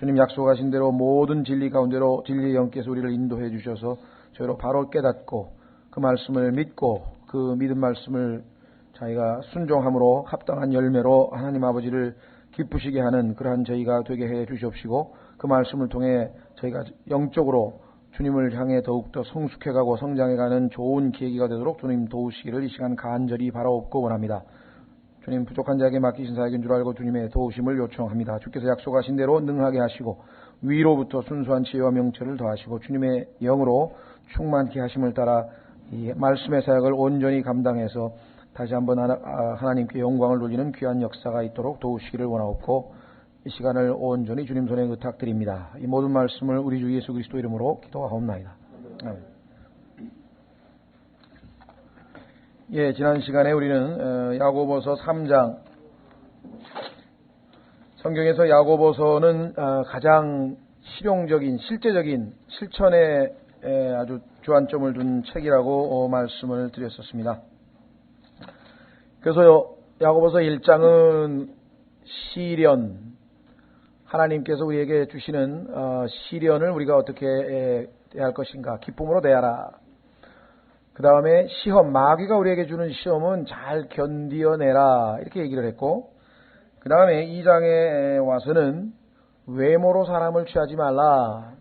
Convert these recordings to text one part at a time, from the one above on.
주님 약속하신 대로 모든 진리 가운데로 진리의 영께서 우리를 인도해 주셔서 저희로 바로 깨닫고 그 말씀을 믿고 그 믿음 말씀을 저희가 순종함으로 합당한 열매로 하나님 아버지를 기쁘시게 하는 그러한 저희가 되게 해 주시옵시고, 그 말씀을 통해 저희가 영적으로 주님을 향해 더욱더 성숙해가고 성장해가는 좋은 계기가 되도록 주님 도우시기를 이 시간 간절히 바라옵고 원합니다. 주님, 부족한 자에게 맡기신 사역인 줄 알고 주님의 도우심을 요청합니다. 주께서 약속하신 대로 능하게 하시고 위로부터 순수한 지혜와 명철을 더하시고 주님의 영으로 충만케 하심을 따라 이 말씀의 사역을 온전히 감당해서 다시 한번 하나님께 영광을 돌리는 귀한 역사가 있도록 도우시기를 원하옵고, 이 시간을 온전히 주님 손에 의탁드립니다. 이 모든 말씀을 우리 주 예수 그리스도 이름으로 기도하옵나이다. 아멘. 예, 지난 시간에 우리는 야고보서 3장, 성경에서 야고보서는 가장 실용적인, 실제적인 실천에 아주 주안점을 둔 책이라고 말씀을 드렸었습니다. 그래서 야고보서 1장은 시련, 하나님께서 우리에게 주시는 시련을 우리가 어떻게 대할 것인가, 기쁨으로 대하라. 그 다음에 시험, 마귀가 우리에게 주는 시험은 잘 견디어내라, 이렇게 얘기를 했고, 그 다음에 2장에 와서는 외모로 사람을 취하지 말라.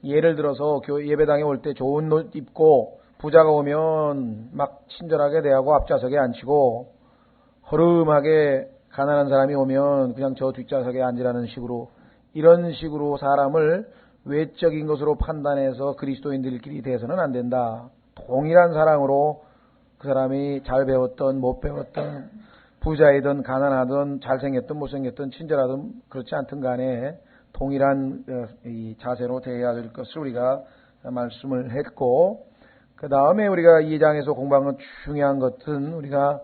예를 들어서 예배당에 올 때 좋은 옷 입고 부자가 오면 막 친절하게 대하고 앞좌석에 앉히고, 허름하게 가난한 사람이 오면 그냥 저 뒷좌석에 앉으라는 식으로, 이런 식으로 사람을 외적인 것으로 판단해서 그리스도인들끼리 대해서는 안 된다. 동일한 사랑으로 그 사람이 잘 배웠던 못 배웠던, 부자이든 가난하든 잘생겼든 못생겼든 친절하든 그렇지 않든 간에 동일한 이 자세로 대해야 될 것을 우리가 말씀을 했고, 그 다음에 우리가 2장에서 공부한 중요한 것은, 우리가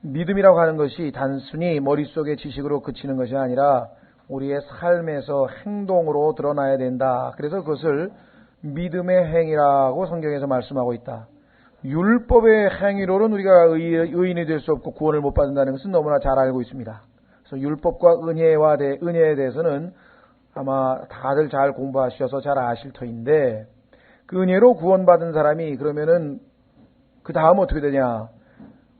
믿음이라고 하는 것이 단순히 머릿속의 지식으로 그치는 것이 아니라 우리의 삶에서 행동으로 드러나야 된다. 그래서 그것을 믿음의 행위라고 성경에서 말씀하고 있다. 율법의 행위로는 우리가 의인이 될 수 없고 구원을 못 받는다는 것은 너무나 잘 알고 있습니다. 그래서 율법과 은혜에 대해서는 아마 다들 잘 공부하셔서 잘 아실 터인데, 그 은혜로 구원받은 사람이 그러면은 그 다음 어떻게 되냐?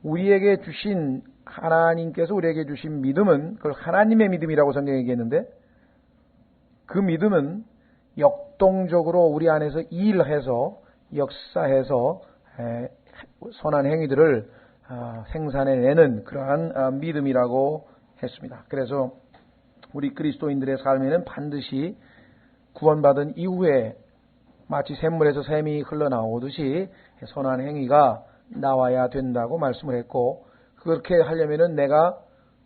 우리에게 주신, 하나님께서 우리에게 주신 믿음은 그걸 하나님의 믿음이라고 성경에 얘기했는데, 그 믿음은 역동적으로 우리 안에서 일해서 역사해서 선한 행위들을 생산해내는 그러한 믿음이라고 했습니다. 그래서 우리 그리스도인들의 삶에는 반드시 구원받은 이후에 마치 샘물에서 샘이 흘러나오듯이 선한 행위가 나와야 된다고 말씀을 했고, 그렇게 하려면은 내가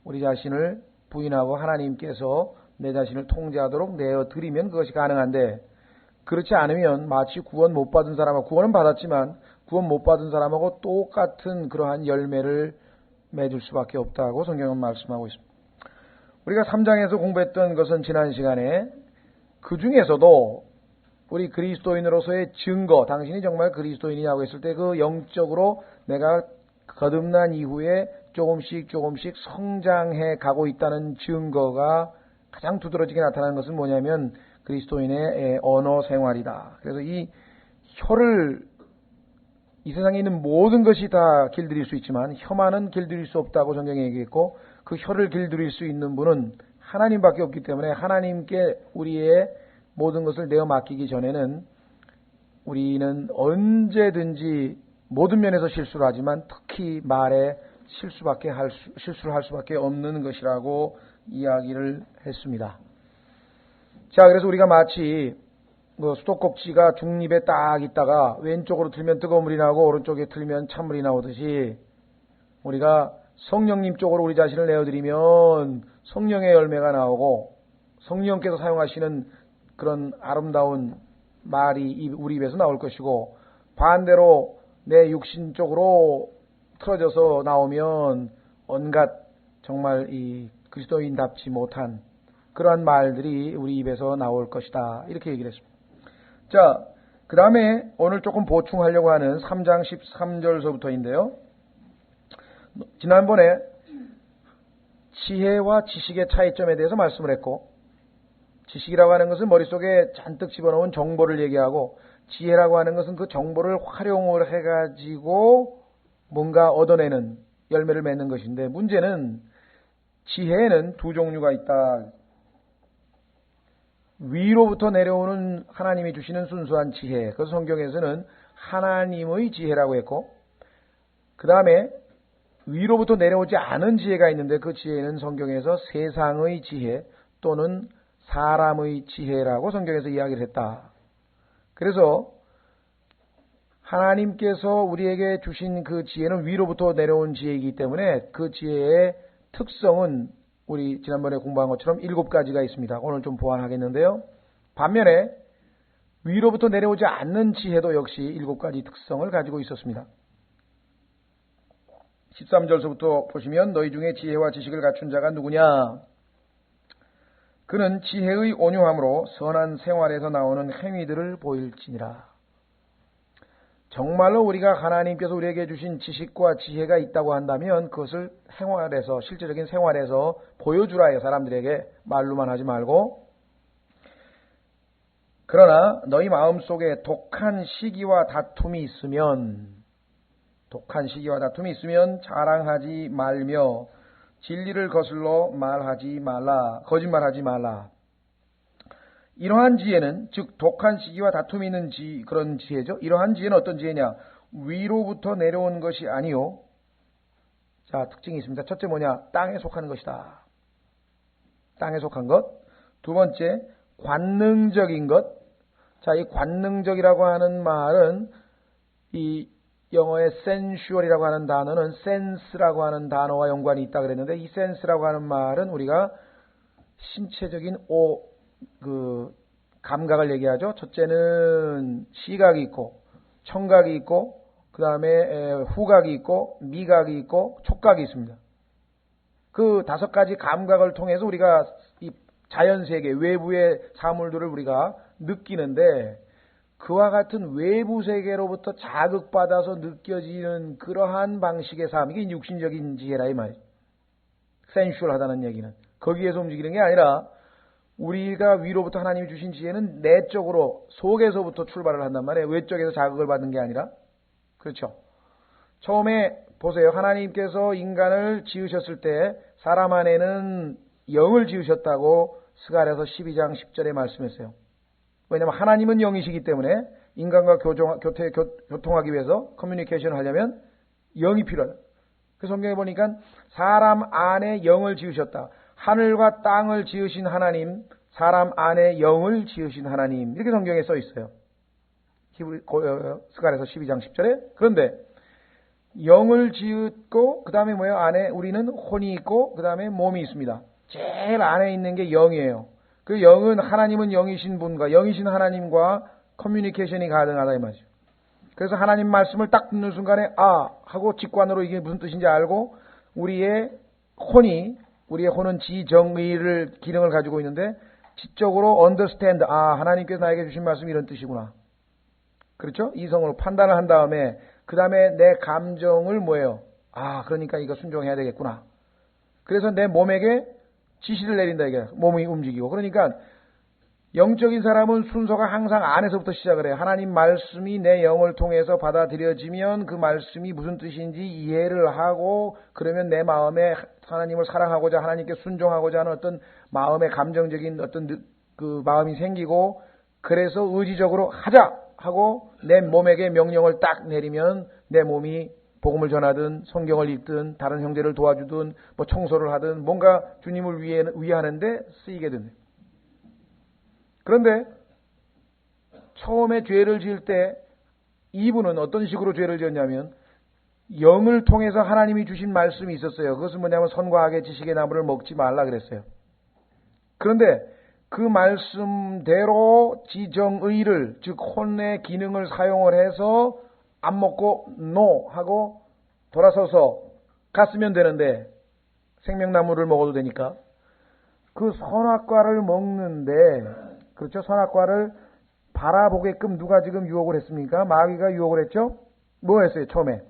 우리 자신을 부인하고 하나님께서 내 자신을 통제하도록 내어드리면 그것이 가능한데, 그렇지 않으면 마치 구원 못 받은 사람하고, 구원은 받았지만 구원 못 받은 사람하고 똑같은 그러한 열매를 맺을 수밖에 없다고 성경은 말씀하고 있습니다. 우리가 3장에서 공부했던 것은 지난 시간에 그 중에서도 우리 그리스도인으로서의 증거, 당신이 정말 그리스도인이냐고 했을 때 그 영적으로 내가 거듭난 이후에 조금씩 성장해 가고 있다는 증거가 가장 두드러지게 나타나는 것은 뭐냐면 그리스도인의 언어 생활이다. 그래서 이 혀를, 이 세상에 있는 모든 것이 다 길들일 수 있지만 혀만은 길들일 수 없다고 성경에 얘기했고, 그 혀를 길들일 수 있는 분은 하나님밖에 없기 때문에 하나님께 우리의 모든 것을 내어 맡기기 전에는 우리는 언제든지 모든 면에서 실수를 하지만 특히 말에 실수를 할 수밖에 없는 것이라고 이야기를 했습니다. 자, 그래서 우리가 마치 수도꼭지가 중립에 딱 있다가 왼쪽으로 틀면 뜨거운 물이 나오고 오른쪽에 틀면 찬물이 나오듯이, 우리가 성령님 쪽으로 우리 자신을 내어드리면 성령의 열매가 나오고 성령께서 사용하시는 그런 아름다운 말이 우리 입에서 나올 것이고, 반대로 내 육신 쪽으로 틀어져서 나오면 온갖 정말 이 그리스도인답지 못한 그러한 말들이 우리 입에서 나올 것이다, 이렇게 얘기를 했습니다. 자, 그 다음에 오늘 조금 보충하려고 하는 3장 13절서부터인데요. 지난번에 지혜와 지식의 차이점에 대해서 말씀을 했고, 지식이라고 하는 것은 머릿속에 잔뜩 집어넣은 정보를 얘기하고, 지혜라고 하는 것은 그 정보를 활용을 해가지고 뭔가 얻어내는, 열매를 맺는 것인데, 문제는 지혜에는 두 종류가 있다. 위로부터 내려오는 하나님이 주시는 순수한 지혜, 그 성경에서는 하나님의 지혜라고 했고, 그 다음에 위로부터 내려오지 않은 지혜가 있는데, 그 지혜는 성경에서 세상의 지혜 또는 사람의 지혜라고 성경에서 이야기를 했다. 그래서 하나님께서 우리에게 주신 그 지혜는 위로부터 내려온 지혜이기 때문에 그 지혜의 특성은 우리 지난번에 공부한 것처럼 7가지가 있습니다. 오늘 좀 보완하겠는데요. 반면에 위로부터 내려오지 않는 지혜도 역시 7가지 특성을 가지고 있었습니다. 13절서부터 보시면 너희 중에 지혜와 지식을 갖춘 자가 누구냐? 그는 지혜의 온유함으로 선한 생활에서 나오는 행위들을 보일지니라. 정말로 우리가 하나님께서 우리에게 주신 지식과 지혜가 있다고 한다면 그것을 생활에서, 실제적인 생활에서 보여주라 해요. 사람들에게 말로만 하지 말고. 그러나 너희 마음속에 독한 시기와 다툼이 있으면 자랑하지 말며 진리를 거슬러 거짓말하지 말라. 이러한 지혜는, 즉 독한 시기와 다툼이 있는 그런 지혜죠. 이러한 지혜는 어떤 지혜냐? 위로부터 내려온 것이 아니요. 자, 특징이 있습니다. 첫째 뭐냐? 땅에 속하는 것이다. 땅에 속한 것. 두 번째, 관능적인 것. 자, 이 관능적이라고 하는 말은 이 영어의 sensual이라고 하는 단어는 sense라고 하는 단어와 연관이 있다 그랬는데, 이 sense라고 하는 말은 우리가 신체적인 감각을 얘기하죠. 첫째는 시각이 있고, 청각이 있고, 그 다음에 후각이 있고, 미각이 있고, 촉각이 있습니다. 그 5가지 감각을 통해서 우리가 이 자연세계, 외부의 사물들을 우리가 느끼는데, 그와 같은 외부 세계로부터 자극받아서 느껴지는 그러한 방식의 삶, 이게 육신적인 지혜라 이 말이죠. 센슈얼하다는 얘기는 거기에서 움직이는 게 아니라, 우리가 위로부터 하나님이 주신 지혜는 내적으로 속에서부터 출발을 한단 말이에요. 외적에서 자극을 받는 게 아니라. 그렇죠. 처음에 보세요. 하나님께서 인간을 지으셨을 때 사람 안에는 영을 지으셨다고 스가랴서 12장 10절에 말씀했어요. 왜냐하면 하나님은 영이시기 때문에 인간과 교통하기 위해서 커뮤니케이션을 하려면 영이 필요하다. 그 성경에 보니까 사람 안에 영을 지으셨다. 하늘과 땅을 지으신 하나님, 사람 안에 영을 지으신 하나님, 이렇게 성경에 써 있어요. 스가랴서 12장 10절에. 그런데 영을 지었고 그 다음에 뭐예요? 안에 우리는 혼이 있고 그 다음에 몸이 있습니다. 제일 안에 있는 게 영이에요. 그 영은, 하나님은 영이신 분과, 영이신 하나님과 커뮤니케이션이 가능하다 이 말이죠. 그래서 하나님 말씀을 딱 듣는 순간에 하고 직관으로 이게 무슨 뜻인지 알고, 우리의 혼은 지정의를 기능을 가지고 있는데 지적으로 understand, 하나님께서 나에게 주신 말씀이 이런 뜻이구나. 그렇죠? 이성으로 판단을 한 다음에 그 다음에 내 감정을 뭐예요? 그러니까 이거 순종해야 되겠구나. 그래서 내 몸에게 지시를 내린다 이게, 몸이 움직이고. 그러니까 영적인 사람은 순서가 항상 안에서부터 시작을 해요. 하나님 말씀이 내 영을 통해서 받아들여지면 그 말씀이 무슨 뜻인지 이해를 하고, 그러면 내 마음에 하나님을 사랑하고자, 하나님께 순종하고자 하는 어떤 마음의 감정적인 어떤 그 마음이 생기고, 그래서 의지적으로 하자 하고 내 몸에게 명령을 딱 내리면 내 몸이 복음을 전하든 성경을 읽든 다른 형제를 도와주든 뭐 청소를 하든 뭔가 주님을 위하는데 쓰이게 됩니다. 그런데 처음에 죄를 지을 때 이분은 어떤 식으로 죄를 지었냐면, 영을 통해서 하나님이 주신 말씀이 있었어요. 그것은 뭐냐면 선과 악의 지식의 나무를 먹지 말라 그랬어요. 그런데 그 말씀대로 지정의를, 즉 혼의 기능을 사용을 해서 안 먹고 NO 하고 돌아서서 갔으면 되는데, 생명나무를 먹어도 되니까 그 선악과를 먹는데, 그렇죠? 선악과를 바라보게끔 누가 지금 유혹을 했습니까? 마귀가 유혹을 했죠? 뭐 했어요? 처음에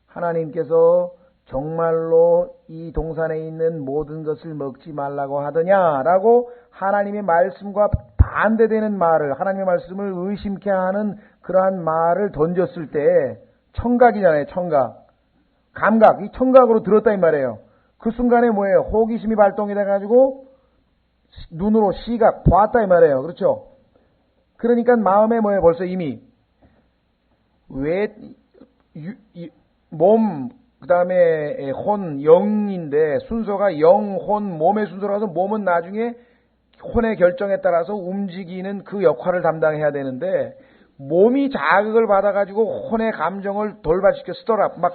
하나님께서 정말로 이 동산에 있는 모든 것을 먹지 말라고 하더냐라고 하나님의 말씀과 반대되는 말을, 하나님의 말씀을 의심케 하는 그러한 말을 던졌을 때 청각이잖아요. 청각. 감각. 이 청각으로 들었다 이 말이에요. 그 순간에 뭐예요? 호기심이 발동이 돼가지고 눈으로 시각 보았다 이 말이에요. 그렇죠? 그러니까 마음에 뭐예요? 벌써 이미 몸, 그 다음에 혼, 영인데 순서가 영, 혼, 몸의 순서라서 몸은 나중에 혼의 결정에 따라서 움직이는 그 역할을 담당해야 되는데 몸이 자극을 받아가지고 혼의 감정을 돌발시켜 스토랍 막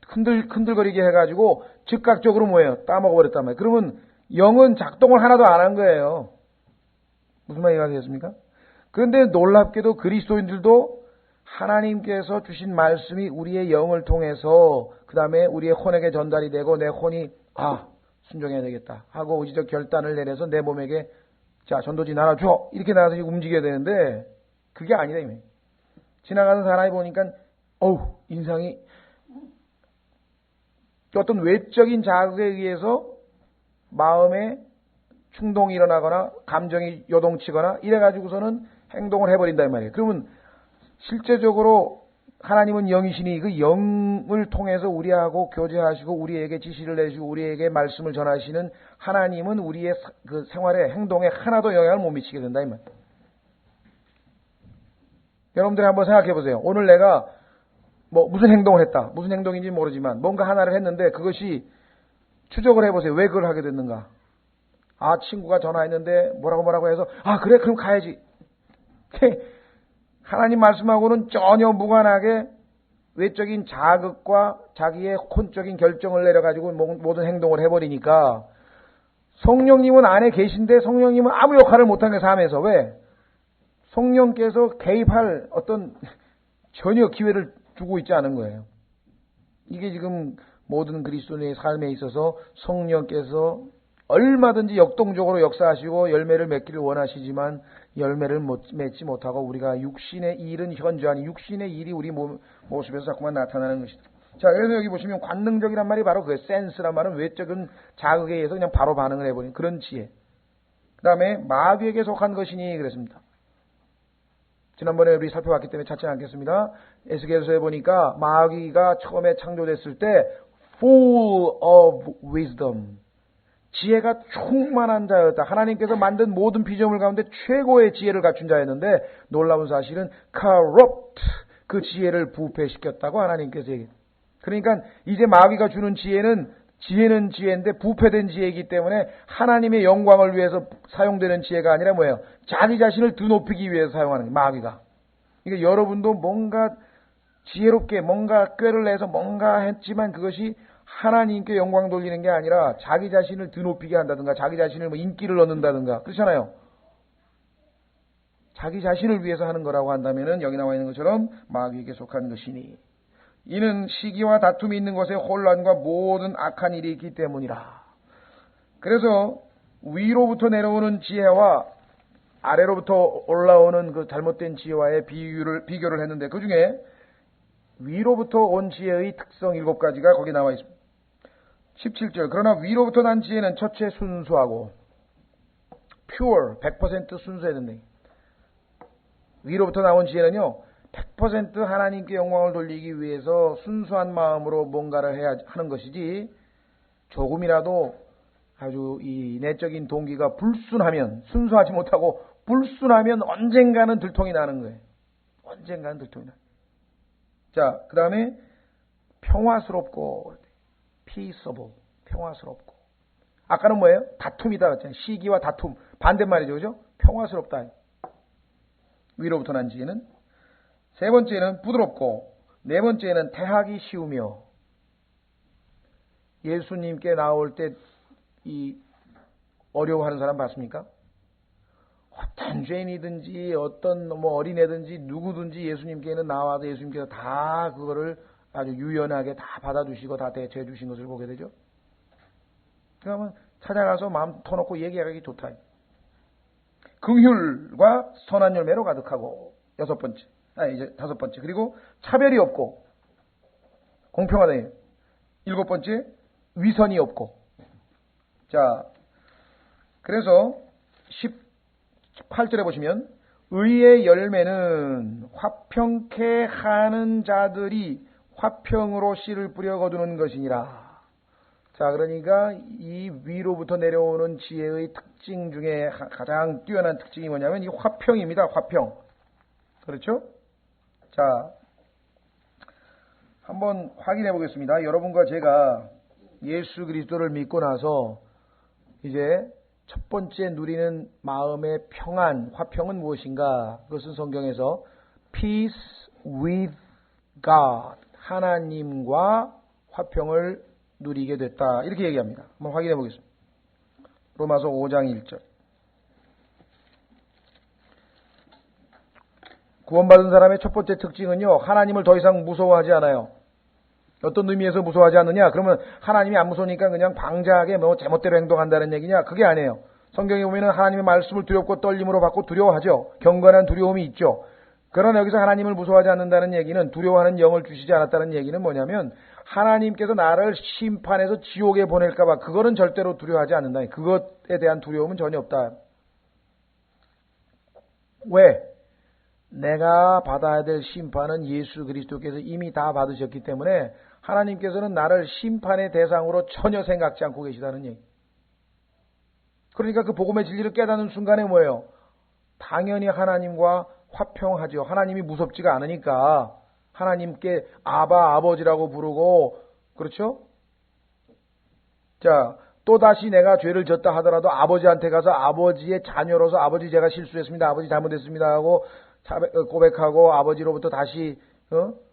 흔들거리게 해가지고 즉각적으로 뭐예요? 따먹어버렸단 말이에요. 그러면 영은 작동을 하나도 안 한 거예요. 무슨 말이 이해가겠습니까? 그런데 놀랍게도 그리스도인들도 하나님께서 주신 말씀이 우리의 영을 통해서 그 다음에 우리의 혼에게 전달이 되고 내 혼이 순종해야 되겠다 하고 의지적 결단을 내려서 내 몸에게 자 전도지 나눠줘 이렇게 나가서 움직여야 되는데 그게 아니다 이미. 지나가는 사람이 보니까 인상이 어떤 외적인 자극에 의해서 마음에 충동이 일어나거나 감정이 요동치거나 이래가지고서는 행동을 해버린다 이 말이에요. 그러면 실제적으로 하나님은 영이시니 그 영을 통해서 우리하고 교제하시고 우리에게 지시를 내주고 우리에게 말씀을 전하시는 하나님은 우리의 그 생활에 행동에 하나도 영향을 못 미치게 된다 이 말이에요. 여러분들이 한번 생각해 보세요. 오늘 내가 무슨 행동을 했다. 무슨 행동인지 모르지만 뭔가 하나를 했는데 그것이 추적을 해보세요. 왜 그걸 하게 됐는가? 친구가 전화했는데 뭐라고 해서 그래 그럼 가야지. 하나님 말씀하고는 전혀 무관하게 외적인 자극과 자기의 혼적인 결정을 내려가지고 모든 행동을 해버리니까 성령님은 안에 계신데 성령님은 아무 역할을 못하는 삶에서 왜? 성령께서 개입할 어떤 전혀 기회를 주고 있지 않은 거예요. 이게 지금 모든 그리스도인의 삶에 있어서 성령께서 얼마든지 역동적으로 역사하시고 열매를 맺기를 원하시지만 열매를 맺지 못하고 우리가 육신의 일은 현저하니 육신의 일이 우리 모습에서 자꾸만 나타나는 것이다. 자, 그래서 여기 보시면 관능적이란 말이 바로 그거예요. 센스란 말은 외적인 자극에 의해서 그냥 바로 반응을 해버리는 그런 지혜. 그 다음에 마귀에게 속한 것이니 그랬습니다. 지난번에 우리 살펴봤기 때문에 찾지 않겠습니다. 에스겔서에 보니까 마귀가 처음에 창조됐을 때 full of wisdom, 지혜가 충만한 자였다. 하나님께서 만든 모든 피조물 가운데 최고의 지혜를 갖춘 자였는데 놀라운 사실은 corrupt, 그 지혜를 부패시켰다고 하나님께서 얘기해요. 그러니까 이제 마귀가 주는 지혜는 지혜인데 부패된 지혜이기 때문에 하나님의 영광을 위해서 사용되는 지혜가 아니라 뭐예요? 자기 자신을 드높이기 위해서 사용하는 거예요, 마귀가. 그러니까 여러분도 뭔가 지혜롭게 뭔가 꾀를 내서 뭔가 했지만 그것이 하나님께 영광 돌리는 게 아니라 자기 자신을 드높이게 한다든가 자기 자신을 인기를 얻는다든가 그렇잖아요. 자기 자신을 위해서 하는 거라고 한다면은 여기 나와 있는 것처럼 마귀에게 속한 것이니 이는 시기와 다툼이 있는 곳에 혼란과 모든 악한 일이 있기 때문이라. 그래서 위로부터 내려오는 지혜와 아래로부터 올라오는 그 잘못된 지혜와의 비교를 했는데 그 중에 위로부터 온 지혜의 특성 7가지가 거기 나와 있습니다. 17절. 그러나 위로부터 난 지혜는 첫째 순수하고 pure, 100% 순수해야 된다. 위로부터 나온 지혜는요 100% 하나님께 영광을 돌리기 위해서 순수한 마음으로 뭔가를 해야 하는 것이지 조금이라도 아주 이 내적인 동기가 불순하면 순수하지 못하고 불순하면 언젠가는 들통이 나는 거예요. 언젠가는 들통이 나요. 자, 그 다음에 평화스럽고 peaceable, 평화스럽고 아까는 뭐예요? 다툼이다 그랬잖아요. 시기와 다툼 반대말이죠. 그죠? 평화스럽다. 위로부터 난 지혜는 세 번째는 부드럽고 네 번째는 대하기 쉬우며 예수님께 나올 때 이 어려워하는 사람 봤습니까? 어떤 죄인이든지 어떤 어린애든지 누구든지 예수님께는 나와서 예수님께서 다 그거를 아주 유연하게 다 받아주시고 다 대처해 주신 것을 보게 되죠. 그러면 찾아가서 마음 터놓고 얘기하기 좋다. 긍휼과 선한 열매로 가득하고 이제 5번째. 그리고 차별이 없고 공평하다. 7번째, 위선이 없고. 자, 그래서 18절에 보시면 의의 열매는 화평케 하는 자들이 화평으로 씨를 뿌려 거두는 것이니라. 자, 그러니까 이 위로부터 내려오는 지혜의 특징 중에 가장 뛰어난 특징이 뭐냐면 이 화평입니다. 화평. 그렇죠? 자, 한번 확인해 보겠습니다. 여러분과 제가 예수 그리스도를 믿고 나서 이제 첫 번째 누리는 마음의 평안, 화평은 무엇인가? 그것은 성경에서 peace with God, 하나님과 화평을 누리게 됐다. 이렇게 얘기합니다. 한번 확인해 보겠습니다. 로마서 5장 1절. 구원받은 사람의 첫 번째 특징은요, 하나님을 더 이상 무서워하지 않아요. 어떤 의미에서 무서워하지 않느냐? 그러면 하나님이 안 무서우니까 그냥 방자하게 뭐 제멋대로 행동한다는 얘기냐? 그게 아니에요. 성경에 보면은 하나님의 말씀을 두렵고 떨림으로 받고 두려워하죠. 경건한 두려움이 있죠. 그러나 여기서 하나님을 무서워하지 않는다는 얘기는, 두려워하는 영을 주시지 않았다는 얘기는 뭐냐면 하나님께서 나를 심판해서 지옥에 보낼까봐 그거는 절대로 두려워하지 않는다. 그것에 대한 두려움은 전혀 없다. 왜? 내가 받아야 될 심판은 예수 그리스도께서 이미 다 받으셨기 때문에 하나님께서는 나를 심판의 대상으로 전혀 생각지 않고 계시다는 얘기. 그러니까 그 복음의 진리를 깨닫는 순간에 뭐예요? 당연히 하나님과 화평하죠. 하나님이 무섭지가 않으니까 하나님께 아바, 아버지라고 부르고, 그렇죠? 자, 또다시 내가 죄를 졌다 하더라도 아버지한테 가서 아버지의 자녀로서 아버지 제가 실수했습니다. 아버지 잘못했습니다 하고 고백하고 아버지로부터 다시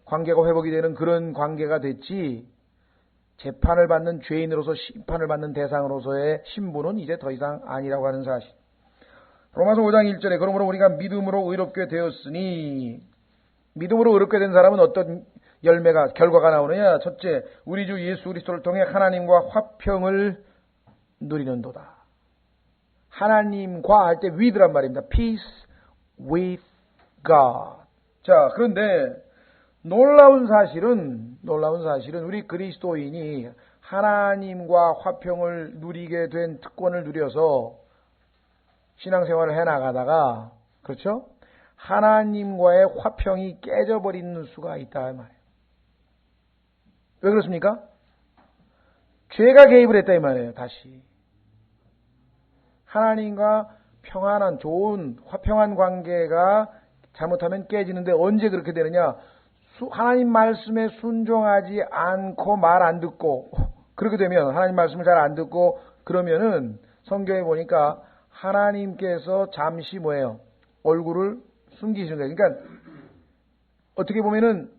관계가 회복이 되는 그런 관계가 됐지, 재판을 받는 죄인으로서 심판을 받는 대상으로서의 신분은 이제 더 이상 아니라고 하는 사실. 로마서 5장 1절에 그러므로 우리가 믿음으로 의롭게 되었으니, 믿음으로 의롭게 된 사람은 어떤 결과가 나오느냐? 첫째, 우리 주 예수 그리스도를 통해 하나님과 화평을 누리는도다. 하나님과 할 때 with란 말입니다. peace with God. 자, 그런데 놀라운 사실은 우리 그리스도인이 하나님과 화평을 누리게 된 특권을 누려서 신앙생활을 해나가다가, 그렇죠? 하나님과의 화평이 깨져버리는 수가 있다 이 말이에요. 왜 그렇습니까? 죄가 개입을 했다 이 말이에요. 다시 하나님과 평안한 좋은 화평한 관계가 잘못하면 깨지는데 언제 그렇게 되느냐? 하나님 말씀에 순종하지 않고 말 안 듣고, 그렇게 되면 하나님 말씀을 잘 안 듣고 그러면은 성경에 보니까 하나님께서 잠시 뭐예요? 얼굴을 숨기시는 거예요. 그러니까 어떻게 보면은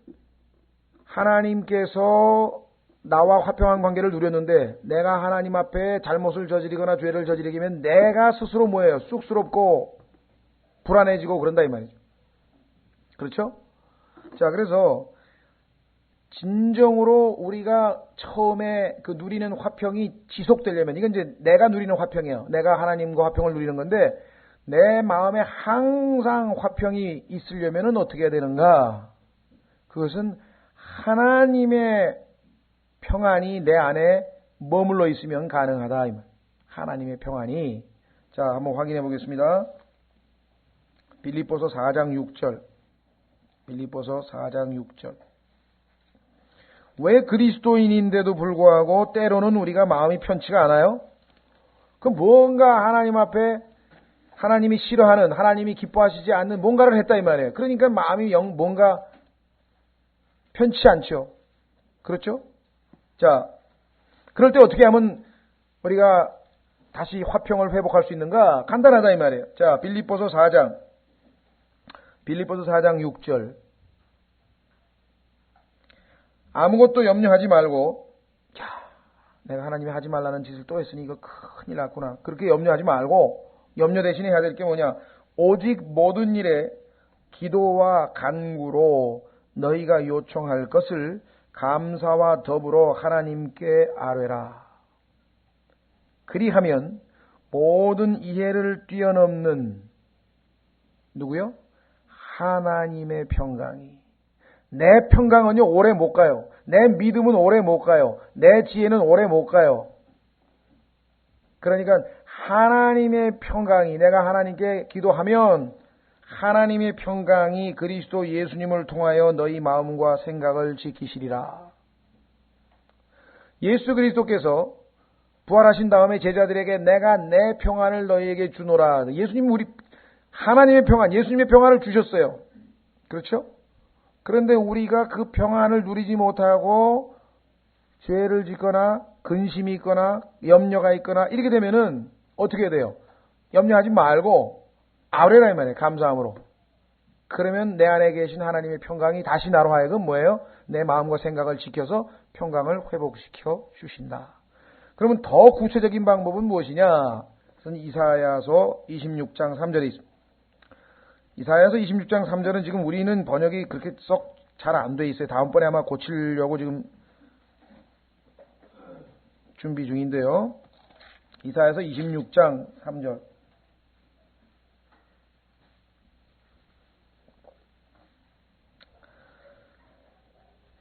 하나님께서 나와 화평한 관계를 누렸는데 내가 하나님 앞에 잘못을 저지르거나 죄를 저지르면 내가 스스로 뭐예요? 쑥스럽고 불안해지고 그런다 이 말이죠. 그렇죠? 자, 그래서 진정으로 우리가 처음에 그 누리는 화평이 지속되려면, 이건 이제 내가 누리는 화평이에요. 내가 하나님과 화평을 누리는 건데, 내 마음에 항상 화평이 있으려면은 어떻게 해야 되는가? 그것은 하나님의 평안이 내 안에 머물러 있으면 가능하다. 하나님의 평안이. 자, 한번 확인해 보겠습니다. 빌립보서 4장 6절. 빌립보서 4장 6절. 왜 그리스도인인데도 불구하고 때로는 우리가 마음이 편치가 않아요? 그 뭔가 하나님 앞에 하나님이 싫어하는, 하나님이 기뻐하시지 않는 뭔가를 했다 이 말이에요. 그러니까 마음이 뭔가 편치 않죠. 그렇죠? 자, 그럴 때 어떻게 하면 우리가 다시 화평을 회복할 수 있는가? 간단하다 이 말이에요. 자, 빌립보서 4장 6절. 아무것도 염려하지 말고, 야, 내가 하나님이 하지 말라는 짓을 또 했으니 이거 큰일 났구나. 그렇게 염려하지 말고, 염려 대신에 해야 될 게 뭐냐? 오직 모든 일에 기도와 간구로 너희가 요청할 것을 감사와 더불어 하나님께 아뢰라. 그리하면 모든 이해를 뛰어넘는 누구요? 하나님의 평강이. 내 평강은요 오래 못 가요. 내 믿음은 오래 못 가요. 내 지혜는 오래 못 가요. 그러니까 하나님의 평강이, 내가 하나님께 기도하면 하나님의 평강이 그리스도 예수님을 통하여 너희 마음과 생각을 지키시리라. 예수 그리스도께서 부활하신 다음에 제자들에게 내가 내 평안을 너희에게 주노라. 예수님 우리 하나님의 평안, 예수님의 평안을 주셨어요. 그렇죠? 그런데 우리가 그 평안을 누리지 못하고 죄를 짓거나 근심이 있거나 염려가 있거나 이렇게 되면은 어떻게 돼요? 염려하지 말고 아뢰라 이 말이에요. 감사함으로. 그러면 내 안에 계신 하나님의 평강이 다시 나로 하여금 뭐예요? 내 마음과 생각을 지켜서 평강을 회복시켜 주신다. 그러면 더 구체적인 방법은 무엇이냐? 그것은 이사야서 26장 3절에 있습니다. 이사야서 26장 3절은 지금 우리는 번역이 그렇게 썩 잘 안 돼 있어요. 다음번에 아마 고치려고 지금 준비 중인데요. 이사야서 26장 3절.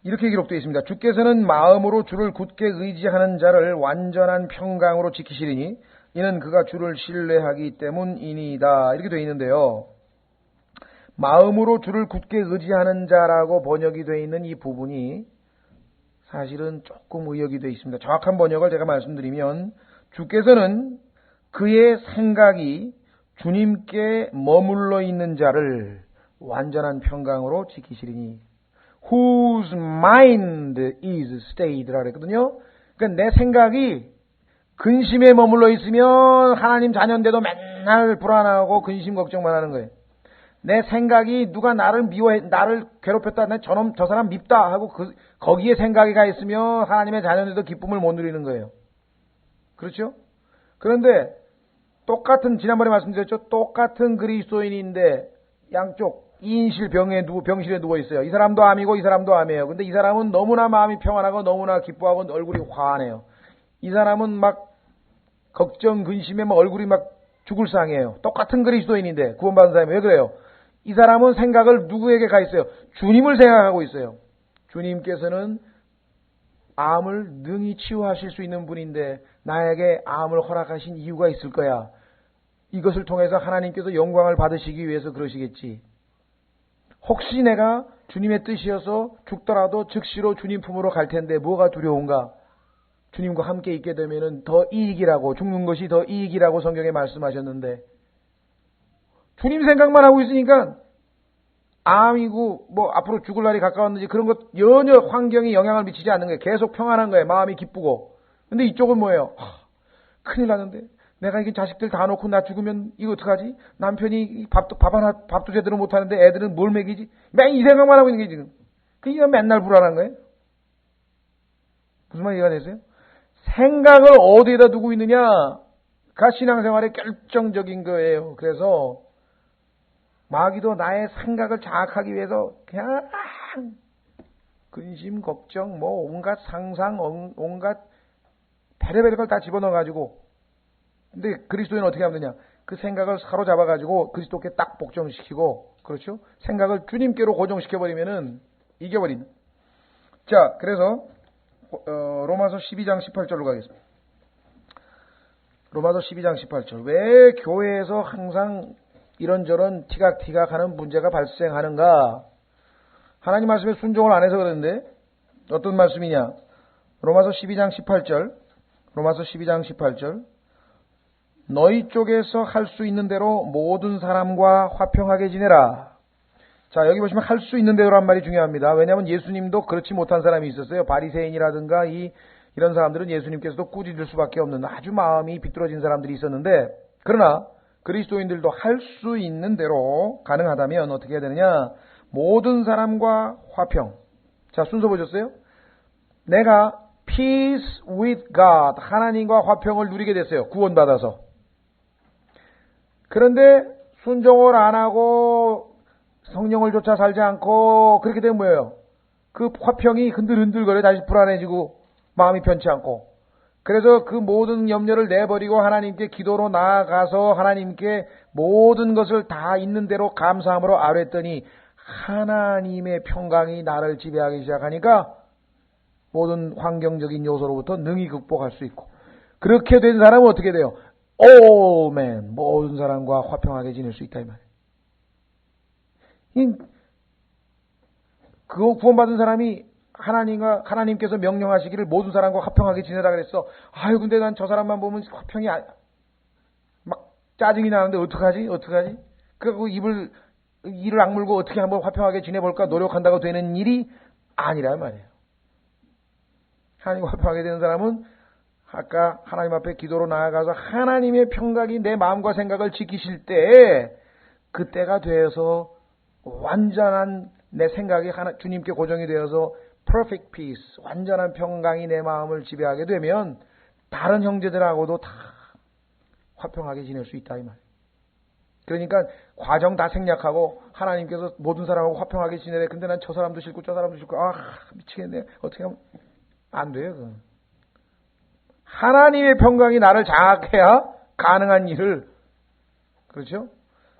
이렇게 기록되어 있습니다. 주께서는 마음으로 주를 굳게 의지하는 자를 완전한 평강으로 지키시리니 이는 그가 주를 신뢰하기 때문이니이다. 이렇게 되어 있는데요. 마음으로 주를 굳게 의지하는 자라고 번역이 되어 있는 이 부분이 사실은 조금 의역이 되어 있습니다. 정확한 번역을 제가 말씀드리면 주께서는 그의 생각이 주님께 머물러 있는 자를 완전한 평강으로 지키시리니 whose mind is stayed라 그랬거든요. 그러니까 내 생각이 근심에 머물러 있으면 하나님 자녀인데도 맨날 불안하고 근심 걱정만 하는 거예요. 내 생각이 누가 나를 미워해, 나를 괴롭혔다, 저 사람 밉다 하고 거기에 생각이 가 있으면 하나님의 자녀인데도 기쁨을 못 누리는 거예요. 그렇죠? 그런데 똑같은, 지난번에 말씀드렸죠? 똑같은 그리스도인인데 양쪽 병실에 누워 있어요. 이 사람도 암이고 이 사람도 암이에요. 근데 이 사람은 너무나 마음이 평안하고 너무나 기뻐하고 얼굴이 환해요. 이 사람은 막 걱정, 근심에 막 얼굴이 막 죽을 상이에요. 똑같은 그리스도인인데 구원받은 사람이 왜 그래요? 이 사람은 생각을 누구에게 가 있어요? 주님을 생각하고 있어요. 주님께서는 암을 능히 치유하실 수 있는 분인데 나에게 암을 허락하신 이유가 있을 거야. 이것을 통해서 하나님께서 영광을 받으시기 위해서 그러시겠지. 혹시 내가 주님의 뜻이어서 죽더라도 즉시로 주님 품으로 갈 텐데 뭐가 두려운가? 주님과 함께 있게 되면은 더 이익이라고, 죽는 것이 더 이익이라고 성경에 말씀하셨는데 주님 생각만 하고 있으니까 암이고 뭐 앞으로 죽을 날이 가까웠는지 그런 것 전혀 환경이 영향을 미치지 않는 거예요. 계속 평안한 거예요. 마음이 기쁘고. 근데 이쪽은 뭐예요? 큰일 나는데 내가 이게 자식들 다 놓고 나 죽으면 이거 어떡하지? 남편이 밥도 제대로 못하는데 애들은 뭘 먹이지? 맨 이 생각만 하고 있는 게 지금. 그러니까 맨날 불안한 거예요. 무슨 말 이해가 되세요? 생각을 어디에다 두고 있느냐가 신앙생활의 결정적인 거예요. 그래서 마귀도 나의 생각을 장악하기 위해서 그냥 근심, 걱정, 뭐 온갖 상상, 온갖 베레베레 걸 다 집어넣어가지고, 근데 그리스도인은 어떻게 하면 되냐? 그 생각을 사로잡아가지고 그리스도께 딱 복종시키고, 그렇죠? 생각을 주님께로 고정시켜버리면은 이겨버리는. 자, 그래서 로마서 12장 18절로 가겠습니다. 로마서 12장 18절. 왜 교회에서 항상 이런저런 티각하는 문제가 발생하는가? 하나님 말씀에 순종을 안 해서 그러는데 어떤 말씀이냐? 로마서 12장 18절. 로마서 12장 18절. 너희 쪽에서 할 수 있는 대로 모든 사람과 화평하게 지내라. 자, 여기 보시면 할 수 있는 대로란 말이 중요합니다. 왜냐하면 예수님도 그렇지 못한 사람이 있었어요. 바리새인이라든가 이런 사람들은 예수님께서도 꾸짖을 수밖에 없는 아주 마음이 비뚤어진 사람들이 있었는데, 그러나 그리스도인들도 할 수 있는 대로 가능하다면 어떻게 해야 되느냐? 모든 사람과 화평. 자, 순서 보셨어요? 내가 peace with God, 하나님과 화평을 누리게 됐어요. 구원받아서. 그런데 순종을 안 하고 성령을 쫓아 살지 않고 그렇게 되면 뭐예요? 그 화평이 흔들흔들거려 다시 불안해지고 마음이 편치 않고, 그래서 그 모든 염려를 내버리고 하나님께 기도로 나아가서 하나님께 모든 것을 다 있는 대로 감사함으로 아뢰했더니 하나님의 평강이 나를 지배하기 시작하니까 모든 환경적인 요소로부터 능히 극복할 수 있고, 그렇게 된 사람은 어떻게 돼요? All men, 모든 사람과 화평하게 지낼 수 있다 이 말이에요. 그 구원받은 사람이 하나님께서 명령하시기를 모든 사람과 화평하게 지내라 그랬어. 아유, 근데 난 저 사람만 보면 화평이 막 짜증이 나는데 어떡하지? 그리고 이를 악물고 어떻게 한번 화평하게 지내볼까 노력한다고 되는 일이 아니란 말이에요. 하나님과 화평하게 되는 사람은 아까 하나님 앞에 기도로 나아가서 하나님의 평강이 내 마음과 생각을 지키실 때, 그때가 되어서 완전한 내 생각이 주님께 고정이 되어서 perfect peace, 완전한 평강이 내 마음을 지배하게 되면 다른 형제들하고도 다 화평하게 지낼 수 있다 이 말이에요. 그러니까 과정 다 생략하고 하나님께서 모든 사람하고 화평하게 지내래. 근데 난 저 사람도 싫고 저 사람도 싫고 미치겠네. 어떻게 하면 안 돼요. 그건. 하나님의 평강이 나를 장악해야 가능한 일을, 그렇죠?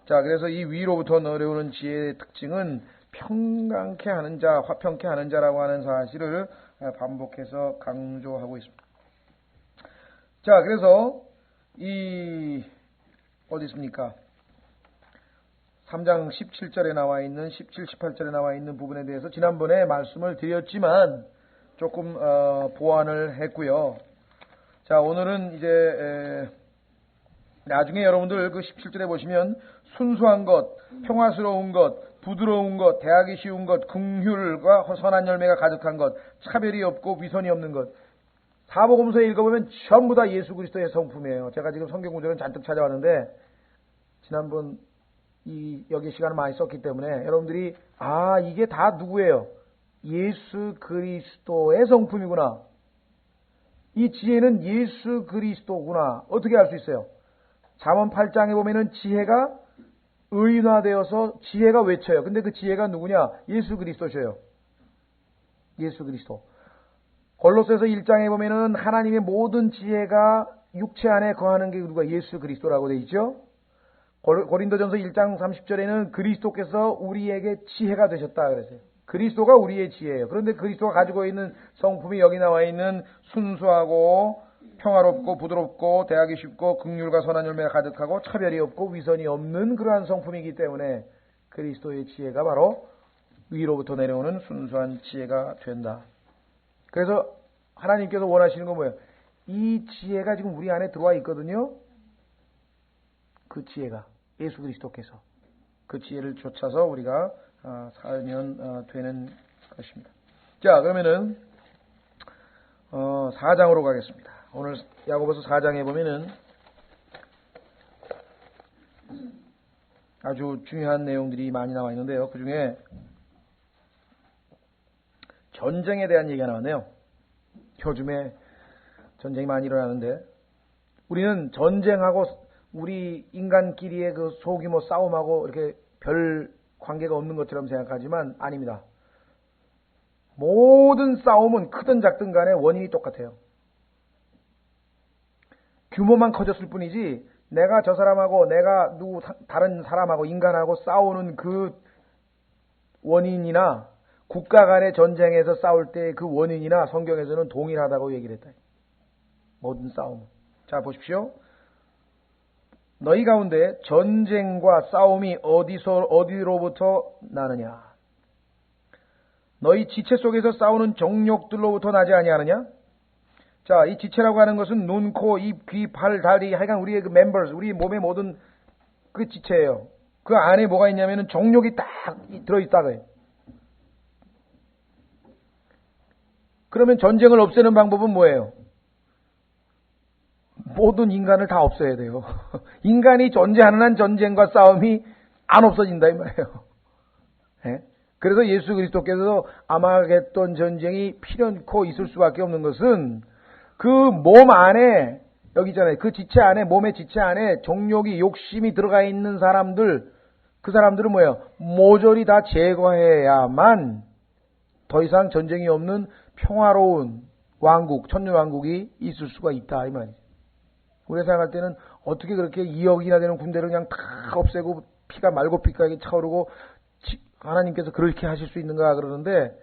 자, 그래서 이 위로부터 내려오는 지혜의 특징은 평강케 하는 자, 화평케 하는 자라고 하는 사실을 반복해서 강조하고 있습니다. 자, 그래서 어디 있습니까? 3장 17절에 나와 있는 17, 18절에 나와 있는 부분에 대해서 지난번에 말씀을 드렸지만 조금 보완을 했고요. 자, 오늘은 이제 나중에 여러분들 그 17절에 보시면 순수한 것, 평화스러운 것, 부드러운 것, 대하기 쉬운 것, 긍휼과 선한 열매가 가득한 것, 차별이 없고 위선이 없는 것. 사복음서에 읽어보면 전부 다 예수 그리스도의 성품이에요. 제가 지금 성경 구절은 잔뜩 찾아왔는데 지난번 여기 시간을 많이 썼기 때문에 여러분들이 이게 다 누구예요? 예수 그리스도의 성품이구나. 이 지혜는 예수 그리스도구나. 어떻게 알 수 있어요? 잠언 8장에 보면은 지혜가 의인화되어서 지혜가 외쳐요. 근데 그 지혜가 누구냐? 예수 그리스도셔요. 예수 그리스도. 골로새서 1장에 보면은 하나님의 모든 지혜가 육체 안에 거하는 게 누가? 예수 그리스도라고 되어 있죠. 고린도전서 1장 30절에는 그리스도께서 우리에게 지혜가 되셨다 그랬어요. 그리스도가 우리의 지혜예요. 그런데 그리스도가 가지고 있는 성품이 여기 나와 있는 순수하고 평화롭고 부드럽고 대하기 쉽고 긍휼과 선한 열매가 가득하고 차별이 없고 위선이 없는 그러한 성품이기 때문에 그리스도의 지혜가 바로 위로부터 내려오는 순수한 지혜가 된다. 그래서 하나님께서 원하시는 건 뭐예요? 이 지혜가 지금 우리 안에 들어와 있거든요. 그 지혜가 예수 그리스도께서 그 지혜를 쫓아서 우리가 살면 되는 것입니다. 자, 그러면은 4장으로 가겠습니다. 오늘 야고보서 4장에 보면은 아주 중요한 내용들이 많이 나와 있는데요. 그 중에 전쟁에 대한 얘기가 나왔네요. 요즘에 전쟁이 많이 일어나는데 우리는 전쟁하고 우리 인간끼리의 그 소규모 싸움하고 이렇게 별 관계가 없는 것처럼 생각하지만 아닙니다. 모든 싸움은 크든 작든 간에 원인이 똑같아요. 규모만 커졌을 뿐이지 내가 저 사람하고 내가 다른 사람하고 인간하고 싸우는 그 원인이나 국가 간의 전쟁에서 싸울 때 그 원인이나 성경에서는 동일하다고 얘기를 했다. 모든 싸움. 자, 보십시오. 너희 가운데 전쟁과 싸움이 어디로부터 나느냐? 너희 지체 속에서 싸우는 정욕들로부터 나지 아니하느냐? 자, 이 지체라고 하는 것은 눈, 코, 입, 귀, 발, 다리, 하여간 우리의 그 멤버스, 우리 몸의 모든 그 지체예요. 그 안에 뭐가 있냐면은 정욕이 딱 들어있다고요. 그러면 전쟁을 없애는 방법은 뭐예요? 모든 인간을 다 없애야 돼요. 인간이 존재하는 한 전쟁과 싸움이 안 없어진다 이 말이에요. 네? 그래서 예수 그리스도께서 아마겟돈 전쟁이 필연코 있을 수밖에 없는 것은 그 몸 안에 여기 있잖아요. 그 지체 안에 몸의 지체 안에 정욕이 욕심이 들어가 있는 사람들 그 사람들은 뭐예요? 모조리 다 제거해야만 더 이상 전쟁이 없는 평화로운 왕국, 천년왕국이 있을 수가 있다 이 말이죠. 우리가 생각할 때는 어떻게 그렇게 2억이나 되는 군대를 그냥 다 없애고 피가 말고피까지 차오르고 하나님께서 그렇게 하실 수 있는가 그러는데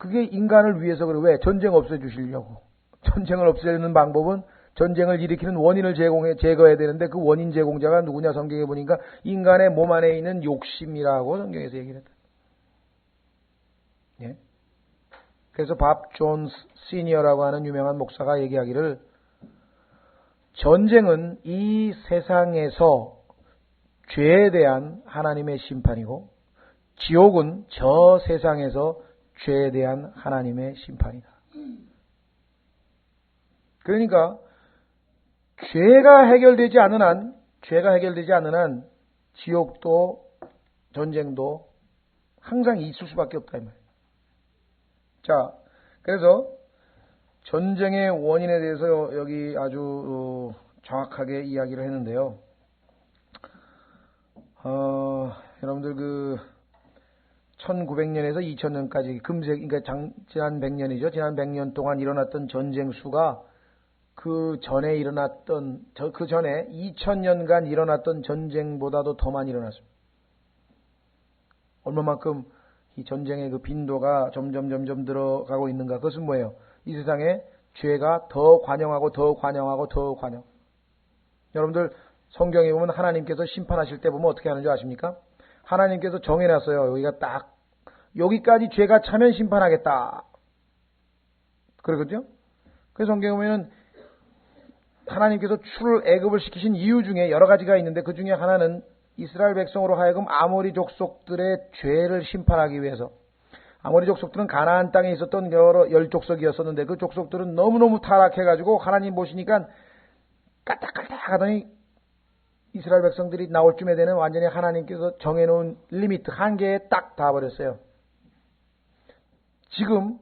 그게 인간을 위해서 그래. 왜? 전쟁 없애주시려고. 전쟁을 없애는 방법은 전쟁을 일으키는 원인을 제거해야 되는데 그 원인 제공자가 누구냐 성경에 보니까 인간의 몸 안에 있는 욕심이라고 성경에서 얘기를 했다. 예? 그래서 밥 존스 시니어라고 하는 유명한 목사가 얘기하기를 전쟁은 이 세상에서 죄에 대한 하나님의 심판이고 지옥은 저 세상에서 죄에 대한 하나님의 심판이다. 그러니까 죄가 해결되지 않는 한 지옥도 전쟁도 항상 있을 수밖에 없다 이 말이에요. 자, 그래서 전쟁의 원인에 대해서 여기 아주 정확하게 이야기를 했는데요. 여러분들 그 1900년에서 2000년까지 그러니까 지난 100년이죠. 지난 100년 동안 일어났던 전쟁 수가 그 전에 2000년간 일어났던 전쟁보다도 더 많이 일어났습니다. 얼마만큼 이 전쟁의 그 빈도가 점점 늘어가고 있는가? 그것은 뭐예요? 이 세상에 죄가 더 관영하고 여러분들 성경에 보면 하나님께서 심판하실 때 보면 어떻게 하는지 아십니까? 하나님께서 정해놨어요. 여기까지 죄가 차면 심판하겠다. 그러거든요? 그래서 성경에 보면 하나님께서 출애굽을 시키신 이유 중에 여러 가지가 있는데 그 중에 하나는 이스라엘 백성으로 하여금 아모리 족속들의 죄를 심판하기 위해서. 아모리 족속들은 가나안 땅에 있었던 여러 열족속이었었는데 그 족속들은 너무너무 타락해가지고 하나님 보시니까 까딱까딱 하더니 이스라엘 백성들이 나올 쯤에 되는 완전히 하나님께서 정해놓은 리미트 한계에 딱 닿아버렸어요. 지금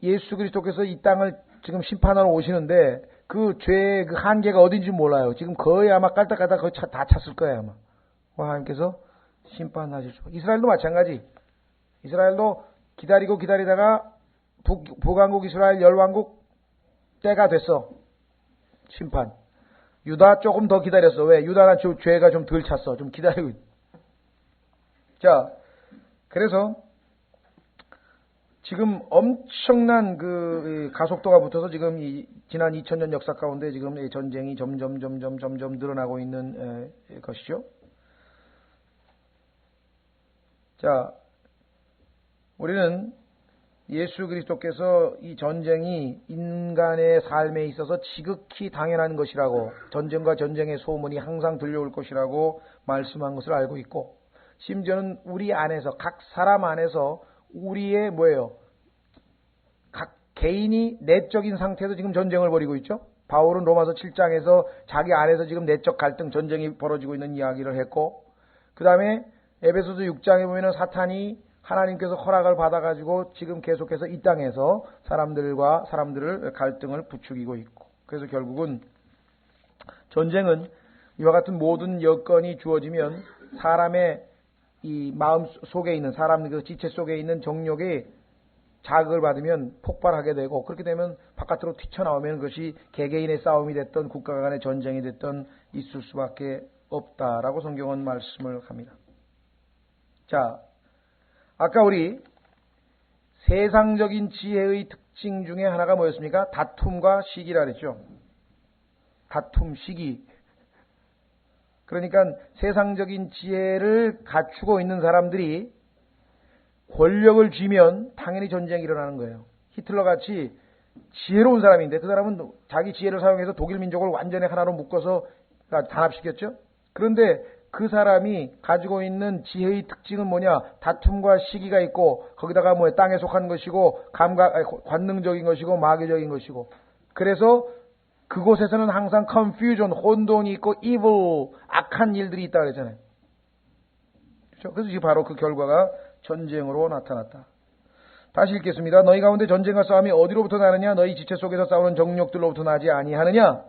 예수 그리스도께서 이 땅을 지금 심판하러 오시는데 그 죄의 그 한계가 어딘지 몰라요. 지금 거의 아마 깔딱깔딱 거의 다 찼을 거예요 아마. 하나님께서 심판하실 수. 이스라엘도 마찬가지. 이스라엘도 기다리다가 북왕국 이스라엘 열왕국 때가 됐어. 심판. 유다 조금 더 기다렸어. 왜? 유다는 죄가 좀 덜 찼어. 좀 기다리고 있어. 자, 그래서 지금 엄청난 그 가속도가 붙어서 지금 지난 2000년 역사 가운데 지금 이 전쟁이 점점 늘어나고 있는 것이죠. 자, 우리는 예수 그리스도께서 이 전쟁이 인간의 삶에 있어서 지극히 당연한 것이라고 전쟁과 전쟁의 소문이 항상 들려올 것이라고 말씀한 것을 알고 있고 심지어는 우리 안에서 각 사람 안에서 우리의 각 개인이 내적인 상태에서 지금 전쟁을 벌이고 있죠. 바울은 로마서 7장에서 자기 안에서 지금 내적 갈등 전쟁이 벌어지고 있는 이야기를 했고 그 다음에 에베소서 6장에 보면은 사탄이 하나님께서 허락을 받아가지고 지금 계속해서 이 땅에서 사람들을 갈등을 부추기고 있고 그래서 결국은 전쟁은 이와 같은 모든 여건이 주어지면 사람의 이 마음 속에 있는 사람 그 지체 속에 있는 정욕이 자극을 받으면 폭발하게 되고 그렇게 되면 바깥으로 튀쳐나오면 그것이 개개인의 싸움이 됐던 국가 간의 전쟁이 됐던 있을 수밖에 없다라고 성경은 말씀을 합니다. 자, 아까 우리 세상적인 지혜의 특징 중에 하나가 뭐였습니까? 다툼과 시기라 그랬죠. 다툼, 시기. 그러니까 세상적인 지혜를 갖추고 있는 사람들이 권력을 쥐면 당연히 전쟁이 일어나는 거예요. 히틀러 같이 지혜로운 사람인데 그 사람은 자기 지혜를 사용해서 독일 민족을 완전히 하나로 묶어서 단합시켰죠. 그런데 그 사람이 가지고 있는 지혜의 특징은 뭐냐? 다툼과 시기가 있고 거기다가 땅에 속한 것이고 관능적인 것이고 마귀적인 것이고 그래서 그곳에서는 항상 confusion, 혼돈이 있고 evil, 악한 일들이 있다 그랬잖아요. 그렇죠? 그래서 지금 바로 그 결과가 전쟁으로 나타났다. 다시 읽겠습니다. 너희 가운데 전쟁과 싸움이 어디로부터 나느냐? 너희 지체 속에서 싸우는 정욕들로부터 나지 아니하느냐?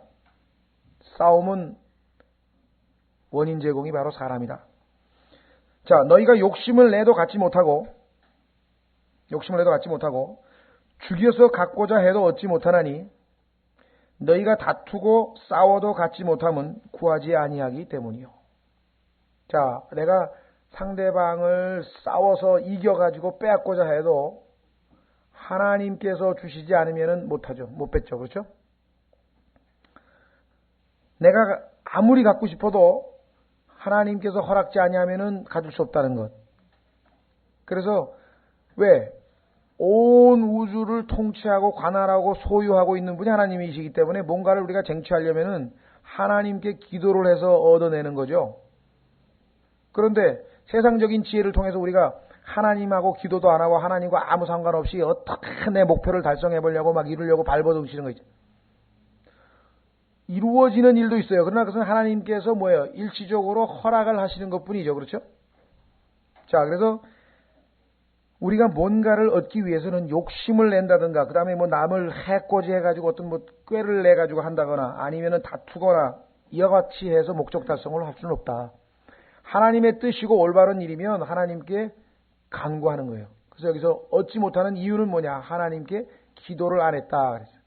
싸움은 원인 제공이 바로 사람이다. 자, 너희가 욕심을 내도 갖지 못하고 죽여서 갖고자 해도 얻지 못하나니 너희가 다투고 싸워도 갖지 못함은 구하지 아니하기 때문이요. 자, 내가 상대방을 싸워서 이겨가지고 빼앗고자 해도 하나님께서 주시지 않으면 못하죠. 못 뱉죠. 그렇죠? 내가 아무리 갖고 싶어도 하나님께서 허락지 아니하면은 가질 수 없다는 것. 그래서 왜? 온 우주를 통치하고 관할하고 소유하고 있는 분이 하나님이시기 때문에 뭔가를 우리가 쟁취하려면은 하나님께 기도를 해서 얻어내는 거죠. 그런데 세상적인 지혜를 통해서 우리가 하나님하고 기도도 안 하고 하나님과 아무 상관없이 어떻게 내 목표를 달성해 보려고 막 이루려고 발버둥치는 거죠. 이루어지는 일도 있어요. 그러나 그것은 하나님께서 뭐예요? 일시적으로 허락을 하시는 것뿐이죠. 그렇죠? 자, 그래서 우리가 뭔가를 얻기 위해서는 욕심을 낸다든가, 그 다음에 뭐 남을 해코지 해가지고 어떤 뭐 꾀를 내가지고 한다거나, 아니면은 다투거나, 이와 같이 해서 목적 달성을 할 수는 없다. 하나님의 뜻이고 올바른 일이면 하나님께 간구하는 거예요. 그래서 여기서 얻지 못하는 이유는 뭐냐? 하나님께 기도를 안 했다. 그랬어요.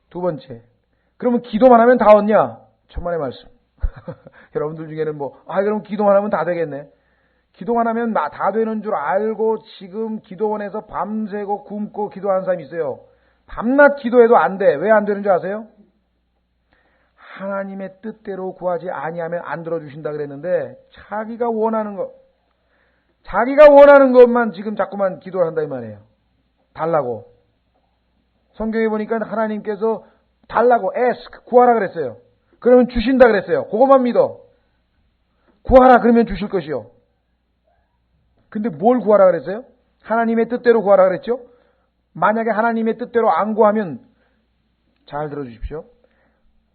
두 번째. 그러면 기도만 하면 다 얻냐? 천만의 말씀. 여러분들 중에는 그럼 기도만 하면 다 되겠네. 기도만 하면 다 되는 줄 알고 지금 기도원에서 밤새고 굶고 기도하는 사람이 있어요. 밤낮 기도해도 안 돼. 왜 안 되는 줄 아세요? 하나님의 뜻대로 구하지 아니하면 안 들어주신다 그랬는데 자기가 원하는 것만 지금 자꾸만 기도를 한다 이 말이에요. 달라고. 성경에 보니까 하나님께서 달라고 ask, 구하라 그랬어요. 그러면 주신다 그랬어요. 그것만 믿어. 구하라 그러면 주실 것이요. 근데 뭘 구하라 그랬어요? 하나님의 뜻대로 구하라 그랬죠? 만약에 하나님의 뜻대로 안 구하면 잘 들어주십시오.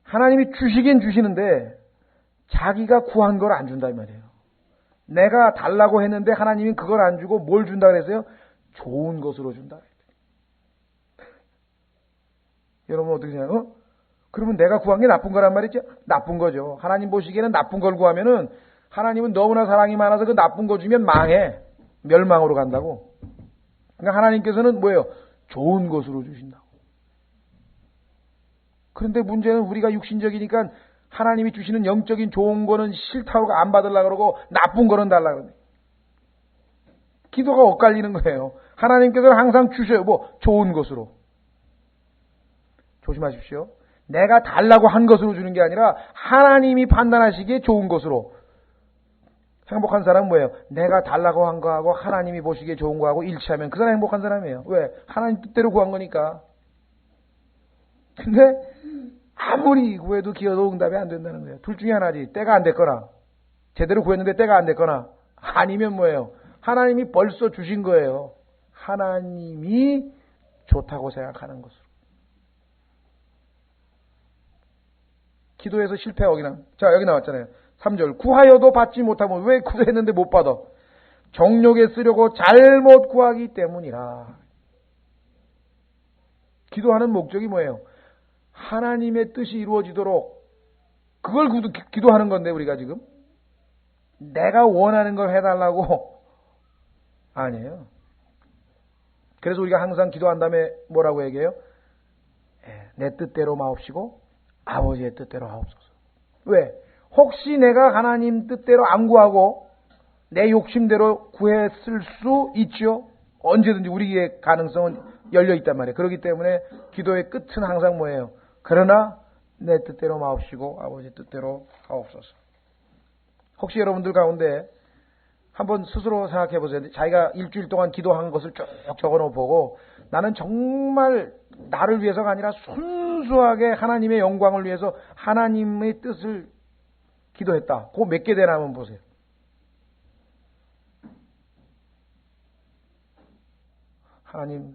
하나님이 주시긴 주시는데 자기가 구한 걸 안 준다 이 말이에요. 내가 달라고 했는데 하나님이 그걸 안 주고 뭘 준다 그랬어요? 좋은 것으로 준다. 여러분 어떻게 생각해요? 그러면 내가 구한 게 나쁜 거란 말이죠? 나쁜 거죠. 하나님 보시기에는 나쁜 걸 구하면은 하나님은 너무나 사랑이 많아서 그 나쁜 거 주면 망해. 멸망으로 간다고. 그러니까 하나님께서는 뭐예요? 좋은 것으로 주신다고. 그런데 문제는 우리가 육신적이니까 하나님이 주시는 영적인 좋은 거는 싫다고 안 받으려고 그러고 나쁜 거는 달라고 그러네. 기도가 엇갈리는 거예요. 하나님께서는 항상 주셔요. 좋은 것으로. 조심하십시오. 내가 달라고 한 것으로 주는 게 아니라 하나님이 판단하시기에 좋은 것으로. 행복한 사람은 뭐예요? 내가 달라고 한 거하고 하나님이 보시기에 좋은 거하고 일치하면 그 사람 행복한 사람이에요. 왜? 하나님 뜻대로 구한 거니까. 근데 아무리 구해도 기도도 응답이 안 된다는 거예요. 둘 중에 하나지. 때가 안 됐거나 제대로 구했는데 때가 안 됐거나 아니면 뭐예요? 하나님이 벌써 주신 거예요. 하나님이 좋다고 생각하는 것으로. 기도해서 실패하기는. 자, 여기 나왔잖아요. 3절. 구하여도 받지 못하면 왜 구했는데 못 받아? 정욕에 쓰려고 잘못 구하기 때문이라. 기도하는 목적이 뭐예요? 하나님의 뜻이 이루어지도록 그걸 기도하는 건데 우리가 지금 내가 원하는 걸 해달라고 아니에요. 그래서 우리가 항상 기도한 다음에 뭐라고 얘기해요? 내 뜻대로 마옵시고 아버지의 뜻대로 하옵소서. 왜? 혹시 내가 하나님 뜻대로 안 구하고 내 욕심대로 구했을 수 있죠. 언제든지 우리의 가능성은 열려 있단 말이에요. 그렇기 때문에 기도의 끝은 항상 뭐예요? 그러나 내 뜻대로 마옵시고 아버지 뜻대로 하옵소서. 혹시 여러분들 가운데 한번 스스로 생각해 보세요. 자기가 일주일 동안 기도한 것을 쭉 적어놓고 보고 나는 정말 나를 위해서가 아니라 순수하게 하나님의 영광을 위해서 하나님의 뜻을 기도했다. 그거 몇 개 되나 한번 보세요. 하나님,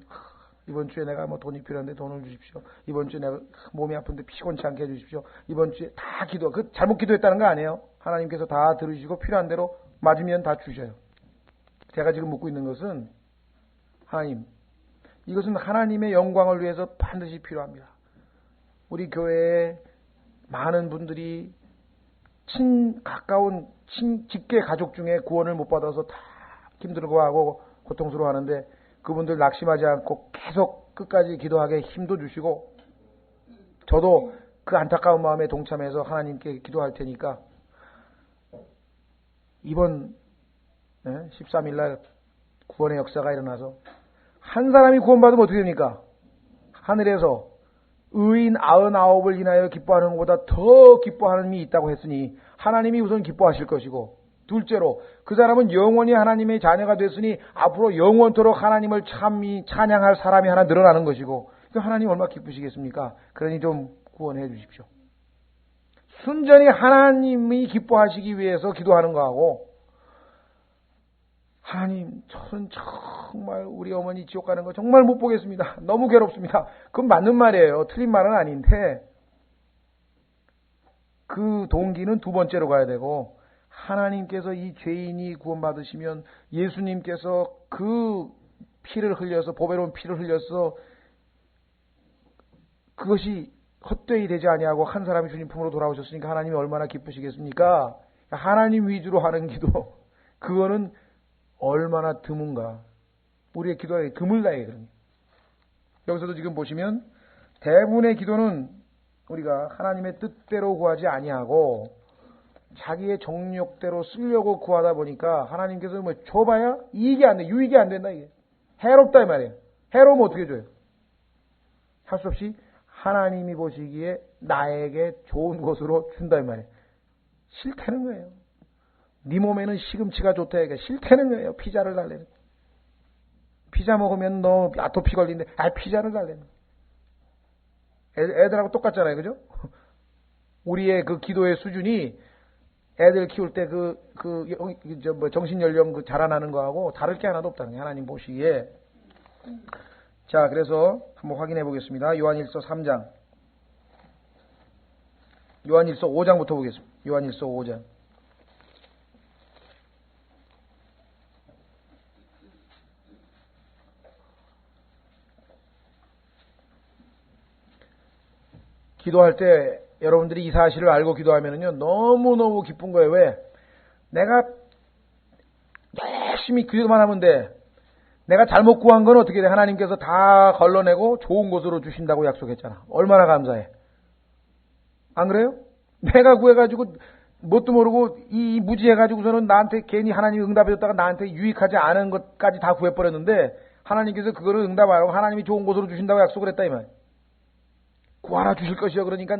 이번 주에 내가 돈이 필요한데 돈을 주십시오. 이번 주에 내가 몸이 아픈데 피곤치 않게 해주십시오. 이번 주에 다 잘못 기도했다는 거 아니에요. 하나님께서 다 들으시고 필요한 대로 맞으면 다 주셔요. 제가 지금 묻고 있는 것은 하나님, 이것은 하나님의 영광을 위해서 반드시 필요합니다. 우리 교회에 많은 분들이 가까운 직계 가족 중에 구원을 못 받아서 다 힘들어하고 고통스러워하는데 그분들 낙심하지 않고 계속 끝까지 기도하게 힘도 주시고 저도 그 안타까운 마음에 동참해서 하나님께 기도할 테니까 이번 13일 날 구원의 역사가 일어나서 한 사람이 구원받으면 어떻게 됩니까? 하늘에서 의인 99을 인하여 기뻐하는 것보다 더 기뻐하는 힘이 있다고 했으니 하나님이 우선 기뻐하실 것이고, 둘째로 그 사람은 영원히 하나님의 자녀가 됐으니 앞으로 영원토록 하나님을 찬양할 사람이 하나 늘어나는 것이고, 하나님 얼마나 기쁘시겠습니까? 그러니 좀 구원해 주십시오. 순전히 하나님이 기뻐하시기 위해서 기도하는 거하고, 하나님, 저는 정말 우리 어머니 지옥 가는 거 정말 못 보겠습니다. 너무 괴롭습니다. 그건 맞는 말이에요. 틀린 말은 아닌데, 그 동기는 두 번째로 가야 되고, 하나님께서 이 죄인이 구원받으시면 예수님께서 그 피를 흘려서, 보배로운 피를 흘려서 그것이 헛되이 되지 아니하고 한 사람이 주님 품으로 돌아오셨으니까 하나님이 얼마나 기쁘시겠습니까? 하나님 위주로 하는 기도, 그거는 얼마나 드문가. 우리의 기도가 드물다에 그러니. 여기서도 지금 보시면 대부분의 기도는 우리가 하나님의 뜻대로 구하지 아니하고 자기의 정욕대로 쓰려고 구하다 보니까 하나님께서 뭐 줘봐야 이익이 안 돼, 유익이 안 된다 이게. 해롭다 이 말이에요. 해로우면 어떻게 줘요? 할 수 없이 하나님이 보시기에 나에게 좋은 것으로 준다 이 말이에요. 싫다는 거예요. 네 몸에는 시금치가 좋다 이게 싫다는 거예요. 피자를 달래는. 피자 먹으면 너 아토피 걸린데 피자를 달래는. 애들하고 똑같잖아요, 그죠? 우리의 그 기도의 수준이 애들 키울 때 정신연령 자라나는 거하고 다를 게 하나도 없다는 거예요. 하나님 보시기에. 자, 그래서 한번 확인해 보겠습니다. 요한일서 3장. 요한일서 5장부터 보겠습니다. 요한일서 5장. 기도할 때 여러분들이 이 사실을 알고 기도하면은요, 너무너무 기쁜 거예요. 왜? 내가 열심히 기도만 하면 돼. 내가 잘못 구한 건 어떻게 돼? 하나님께서 다 걸러내고 좋은 곳으로 주신다고 약속했잖아. 얼마나 감사해. 안 그래요? 내가 구해가지고 뭣도 모르고 이 무지해가지고서는 나한테 괜히 하나님이 응답해줬다가 나한테 유익하지 않은 것까지 다 구해버렸는데 하나님께서 그거를 응답 안 하고 하나님이 좋은 곳으로 주신다고 약속을 했다 이 말. 구하라 주실 것이요. 그러니까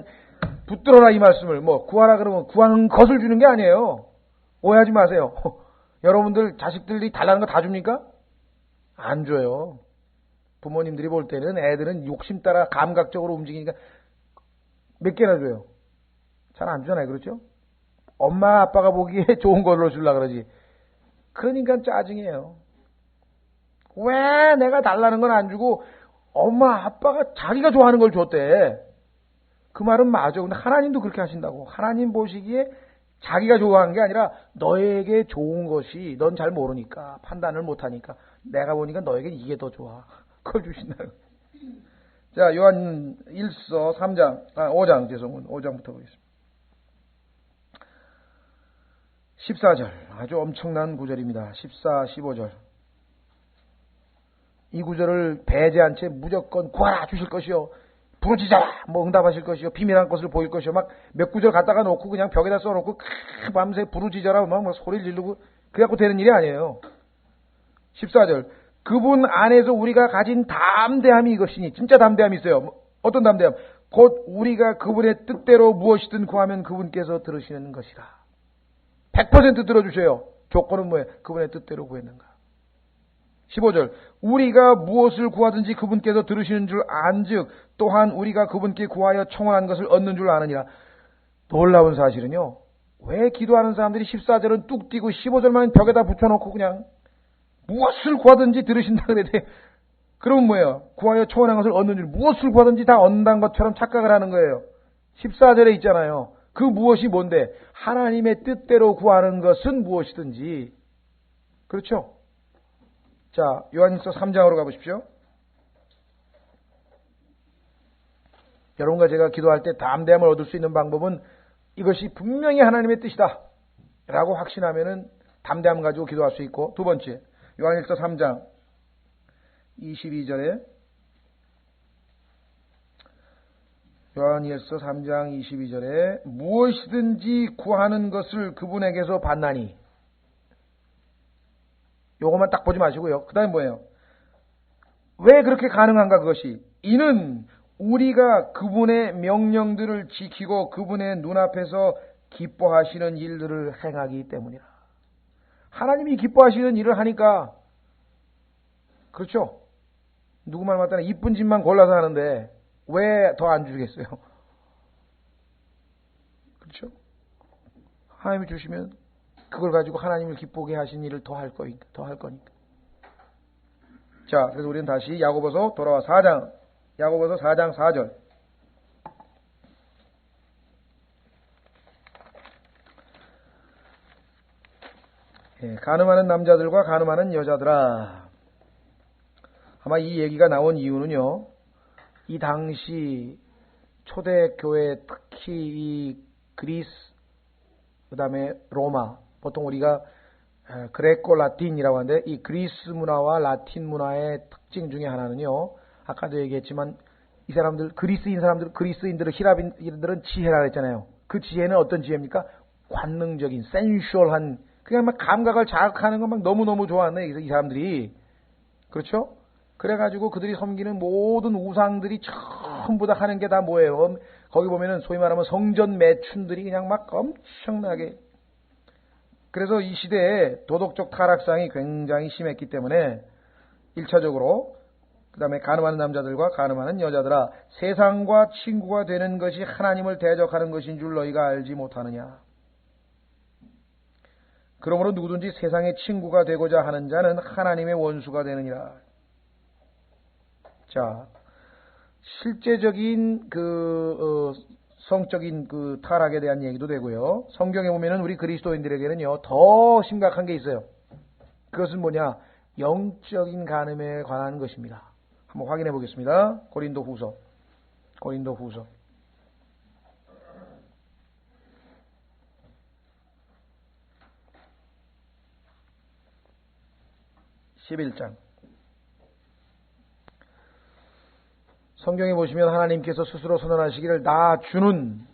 붙들어라 이 말씀을. 뭐 구하라 그러면 구하는 것을 주는 게 아니에요. 오해하지 마세요. 여러분들 자식들이 달라는 거 다 줍니까? 안 줘요. 부모님들이 볼 때는 애들은 욕심 따라 감각적으로 움직이니까 몇 개나 줘요. 잘 안 주잖아요. 그렇죠? 엄마 아빠가 보기에 좋은 걸로 주려고 그러지. 그러니까 짜증이에요. 왜 내가 달라는 건 안 주고 엄마 아빠가 자기가 좋아하는 걸 줬대. 그 말은 맞아. 근데 하나님도 그렇게 하신다고. 하나님 보시기에 자기가 좋아하는 게 아니라 너에게 좋은 것이 넌 잘 모르니까 판단을 못하니까 내가 보니까 너에게 이게 더 좋아. 그걸 주신다고. 자, 요한 1서 5장 죄송합니다. 5장부터 보겠습니다. 14절 아주 엄청난 구절입니다. 14, 15절. 이 구절을 배제한 채 무조건 구하라 주실 것이요. 부르짖어라 뭐 응답하실 것이요. 비밀한 것을 보일 것이요. 막 몇 구절 갖다가 놓고 그냥 벽에다 써놓고 밤새 부르짖어라 막 소리를 지르고 그래갖고 되는 일이 아니에요. 14절 그분 안에서 우리가 가진 담대함이 이것이니 진짜 담대함이 있어요. 어떤 담대함? 곧 우리가 그분의 뜻대로 무엇이든 구하면 그분께서 들으시는 것이라. 100% 들어주셔요. 조건은 뭐예요? 그분의 뜻대로 구했는가. 15절 우리가 무엇을 구하든지 그분께서 들으시는 줄 안즉 또한 우리가 그분께 구하여 청원한 것을 얻는 줄 아느니라. 놀라운 사실은요. 왜 기도하는 사람들이 14절은 뚝 띄고 15절만 벽에다 붙여놓고 그냥 무엇을 구하든지 들으신다 그래야 돼. 그러면 뭐예요? 구하여 청원한 것을 얻는 줄 무엇을 구하든지 다 얻는다는 것처럼 착각을 하는 거예요. 14절에 있잖아요. 그 무엇이 뭔데? 하나님의 뜻대로 구하는 것은 무엇이든지. 그렇죠? 자, 요한일서 3장으로 가보십시오. 여러분과 제가 기도할 때 담대함을 얻을 수 있는 방법은 이것이 분명히 하나님의 뜻이다 라고 확신하면은 담대함 가지고 기도할 수 있고, 두 번째 요한일서 3장 22절에 요한일서 3장 22절에 무엇이든지 구하는 것을 그분에게서 받나니. 요것만 딱 보지 마시고요. 그 다음에 뭐예요? 왜 그렇게 가능한가 그것이? 이는 우리가 그분의 명령들을 지키고 그분의 눈앞에서 기뻐하시는 일들을 행하기 때문이라. 하나님이 기뻐하시는 일을 하니까, 그렇죠? 누구 말 맞다나 이쁜 짓만 골라서 하는데 왜 더 안 주겠어요? 그렇죠? 하나님이 주시면 그걸 가지고 하나님을 기쁘게 하신 일을 더 할 거니까. 자, 그래서 우리는 다시 야고보서 돌아와 4장, 야고보서 4장 4절. 예, 가늠하는 남자들과 가늠하는 여자들아. 아마 이 얘기가 나온 이유는요, 이 당시 초대교회, 특히 이 그리스, 그 다음에 로마, 보통 우리가 그레코 라틴이라고 하는데, 이 그리스 문화와 라틴 문화의 특징 중에 하나는요, 아까도 얘기했지만 이 사람들, 그리스인들은 히라빈들은 지혜라 했잖아요. 그 지혜는 어떤 지혜입니까? 관능적인, 센슈얼한, 그냥 막 감각을 자극하는 거 막 너무너무 좋아하네, 이 사람들이. 그렇죠? 그래가지고 그들이 섬기는 모든 우상들이 전부 다 하는 게 다 뭐예요? 거기 보면은 소위 말하면 성전 매춘들이 그냥 막 엄청나게. 그래서 이 시대에 도덕적 타락상이 굉장히 심했기 때문에 1차적으로 그 다음에 가늠하는 남자들과 가늠하는 여자들아, 세상과 친구가 되는 것이 하나님을 대적하는 것인 줄 너희가 알지 못하느냐. 그러므로 누구든지 세상의 친구가 되고자 하는 자는 하나님의 원수가 되느니라. 자, 실제적인 성적인 타락에 대한 얘기도 되고요. 성경에 보면은 우리 그리스도인들에게는요, 더 심각한 게 있어요. 그것은 뭐냐? 영적인 간음에 관한 것입니다. 한번 확인해 보겠습니다. 고린도후서 11장. 성경에 보시면 하나님께서 스스로 선언하시기를 나 주는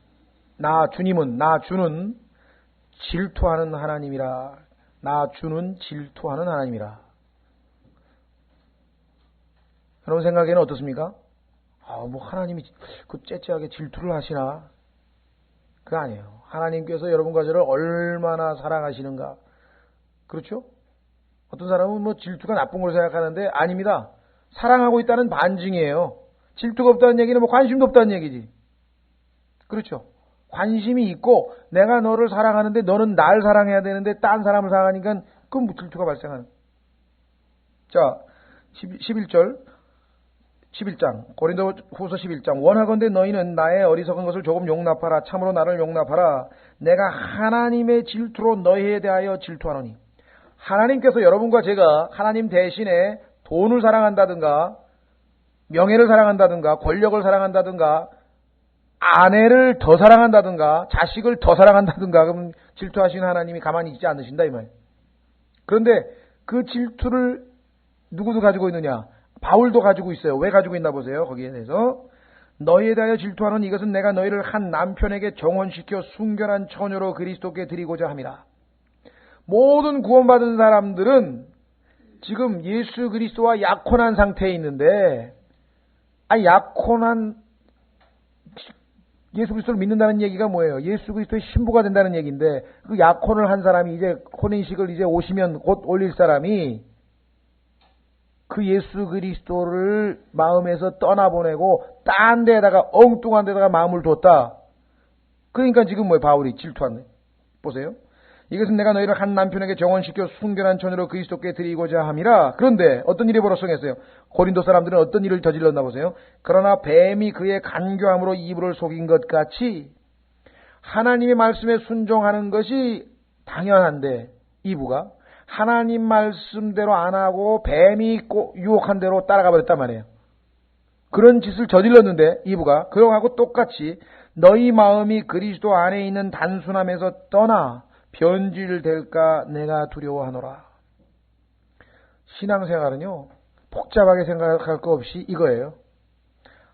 질투하는 하나님이라. 나 주는 질투하는 하나님이라. 여러분 생각에는 어떻습니까? 뭐 하나님이 그 째째하게 질투를 하시나? 그거 아니에요. 하나님께서 여러분과 저를 얼마나 사랑하시는가. 그렇죠? 어떤 사람은 뭐 질투가 나쁜 걸 생각하는데 아닙니다. 사랑하고 있다는 반증이에요. 질투가 없다는 얘기는 뭐 관심도 없다는 얘기지. 그렇죠? 관심이 있고 내가 너를 사랑하는데 너는 날 사랑해야 되는데 딴 사람을 사랑하니까 그건 뭐 질투가 발생하는. 자, 11장 고린도후서 11장 원하건대 너희는 나의 어리석은 것을 조금 용납하라. 참으로 나를 용납하라. 내가 하나님의 질투로 너희에 대하여 질투하노니. 하나님께서 여러분과 제가 하나님 대신에 돈을 사랑한다든가 명예를 사랑한다든가 권력을 사랑한다든가 아내를 더 사랑한다든가 자식을 더 사랑한다든가 그러면 질투하시는 하나님이 가만히 있지 않으신다 이 말이에요. 그런데 그 질투를 누구도 가지고 있느냐? 바울도 가지고 있어요. 왜 가지고 있나 보세요. 거기에 대해서 너희에 대하여 질투하는 이것은 내가 너희를 한 남편에게 정혼시켜 순결한 처녀로 그리스도께 드리고자 함이라. 모든 구원받은 사람들은 지금 예수 그리스도와 약혼한 상태에 있는데 약혼한 예수 그리스도를 믿는다는 얘기가 뭐예요? 예수 그리스도의 신부가 된다는 얘기인데 그 약혼을 한 사람이 이제 혼인식을 이제 오시면 곧 올릴 사람이 그 예수 그리스도를 마음에서 떠나보내고 딴 데다가 엉뚱한 데다가 마음을 뒀다. 그러니까 지금 뭐예요? 바울이 질투하네. 보세요. 이것은 내가 너희를 한 남편에게 정혼시켜 순결한 처녀로 그리스도께 드리고자 함이라. 그런데 어떤 일이 벌어졌어요? 고린도 사람들은 어떤 일을 저질렀나 보세요. 그러나 뱀이 그의 간교함으로 이브를 속인 것 같이 하나님의 말씀에 순종하는 것이 당연한데 이브가 하나님 말씀대로 안 하고 뱀이 유혹한 대로 따라가 버렸단 말이에요. 그런 짓을 저질렀는데 이브가 그러하고 똑같이 너희 마음이 그리스도 안에 있는 단순함에서 떠나 변질될까 내가 두려워하노라. 신앙생활은요 복잡하게 생각할 거 없이 이거예요.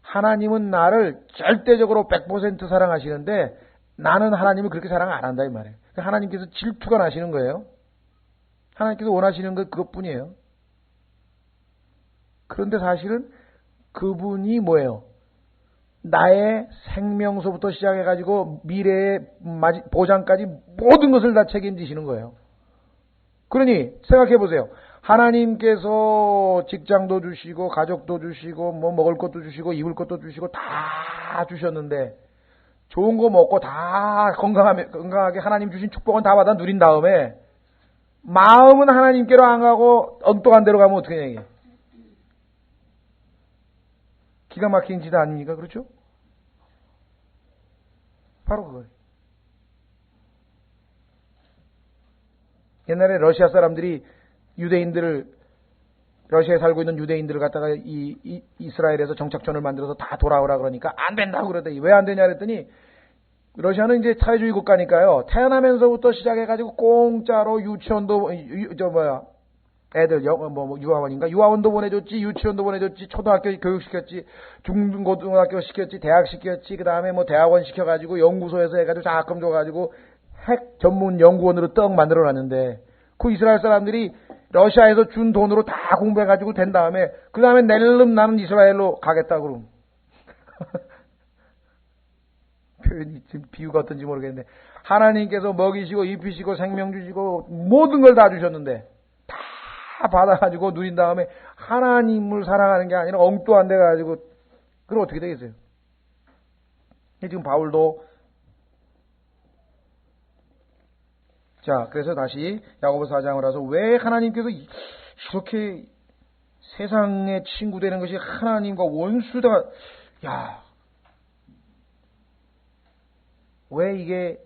하나님은 나를 절대적으로 100% 사랑하시는데 나는 하나님을 그렇게 사랑 안 한다 이 말이에요. 하나님께서 질투가 나시는 거예요. 하나님께서 원하시는 것 그것뿐이에요. 그런데 사실은 그분이 뭐예요? 나의 생명서부터 시작해가지고 미래의 보장까지 모든 것을 다 책임지시는 거예요. 그러니 생각해 보세요. 하나님께서 직장도 주시고 가족도 주시고 뭐 먹을 것도 주시고 입을 것도 주시고 다 주셨는데 좋은 거 먹고 다 건강하게 하나님 주신 축복은 다 받아 누린 다음에 마음은 하나님께로 안 가고 엉뚱한 데로 가면 어떻게 되냐 이게. 기가 막힌 짓 아닙니까? 그렇죠? 바로 그거예요. 옛날에 러시아 사람들이 러시아에 살고 있는 유대인들을 갖다가 이스라엘에서 정착촌을 만들어서 다 돌아오라 그러니까 안 된다고 그러더니 왜 안 되냐 그랬더니 러시아는 이제 사회주의 국가니까요. 태어나면서부터 시작해가지고 공짜로 유치원도 애들 유아원인가 유아원도 보내줬지, 유치원도 보내줬지, 초등학교 교육시켰지, 중고등학교 시켰지, 대학 시켰지, 그 다음에 뭐 대학원 시켜가지고 연구소에서 해가지고 장학금 줘가지고 핵 전문 연구원으로 떡 만들어놨는데 그 이스라엘 사람들이 러시아에서 준 돈으로 다 공부해가지고 된 다음에 그 다음에 낼름 나는 이스라엘로 가겠다 그럼. 표현이 지금 비유가 어떤지 모르겠는데 하나님께서 먹이시고 입히시고 생명 주시고 모든 걸 다 주셨는데 다 받아가지고 누린 다음에 하나님을 사랑하는 게 아니라 엉뚱한 데 가지고 그럼 어떻게 되겠어요? 지금 바울도 자 그래서 다시 야고보서 4장을 와서 왜 하나님께서 이렇게 세상의 친구 되는 것이 하나님과 원수다 왜 이게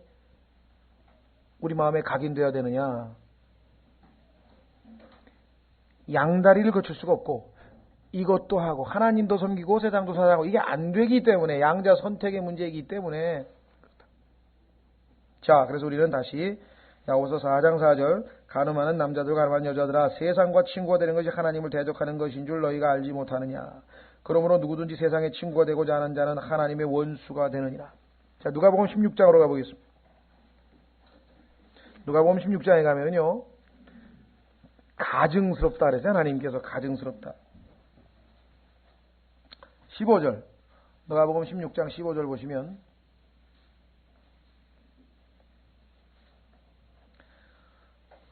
우리 마음에 각인되어야 되느냐? 양다리를 거칠 수가 없고 이것도 하고 하나님도 섬기고 세상도 사랑하고 이게 안 되기 때문에 양자 선택의 문제이기 때문에 자 그래서 우리는 다시 야고보서 4장 4절 간음하는 남자들 간음하는 여자들아 세상과 친구가 되는 것이 하나님을 대적하는 것인 줄 너희가 알지 못하느냐? 그러므로 누구든지 세상의 친구가 되고자 하는 자는 하나님의 원수가 되느니라. 자, 누가복음 16장으로 가보겠습니다. 누가복음 16장에 가면요, 가증스럽다 그랬어요. 하나님께서 가증스럽다. 15절, 누가복음 16장 15절 보시면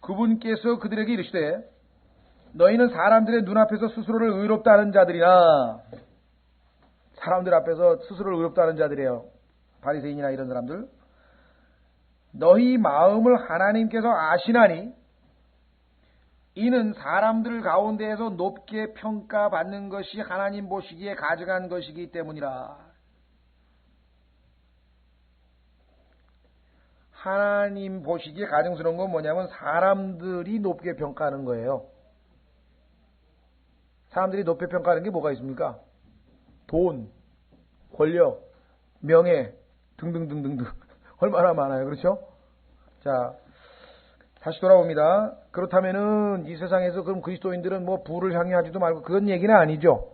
그분께서 그들에게 이르시되 너희는 사람들의 눈앞에서 스스로를 의롭다 하는 자들이라. 사람들 앞에서 스스로를 의롭다 하는 자들이에요. 바리새인이나 이런 사람들. 너희 마음을 하나님께서 아시나니 이는 사람들 가운데에서 높게 평가받는 것이 하나님 보시기에 가증한 것이기 때문이라. 하나님 보시기에 가증스러운 건 뭐냐면 사람들이 높게 평가하는 거예요. 사람들이 높게 평가하는 게 뭐가 있습니까? 돈, 권력, 명예 등등등등등 얼마나 많아요. 그렇죠? 자, 다시 돌아옵니다. 그렇다면은 이 세상에서 그럼 그리스도인들은 뭐 부를 향해 하지도 말고 그런 얘기는 아니죠.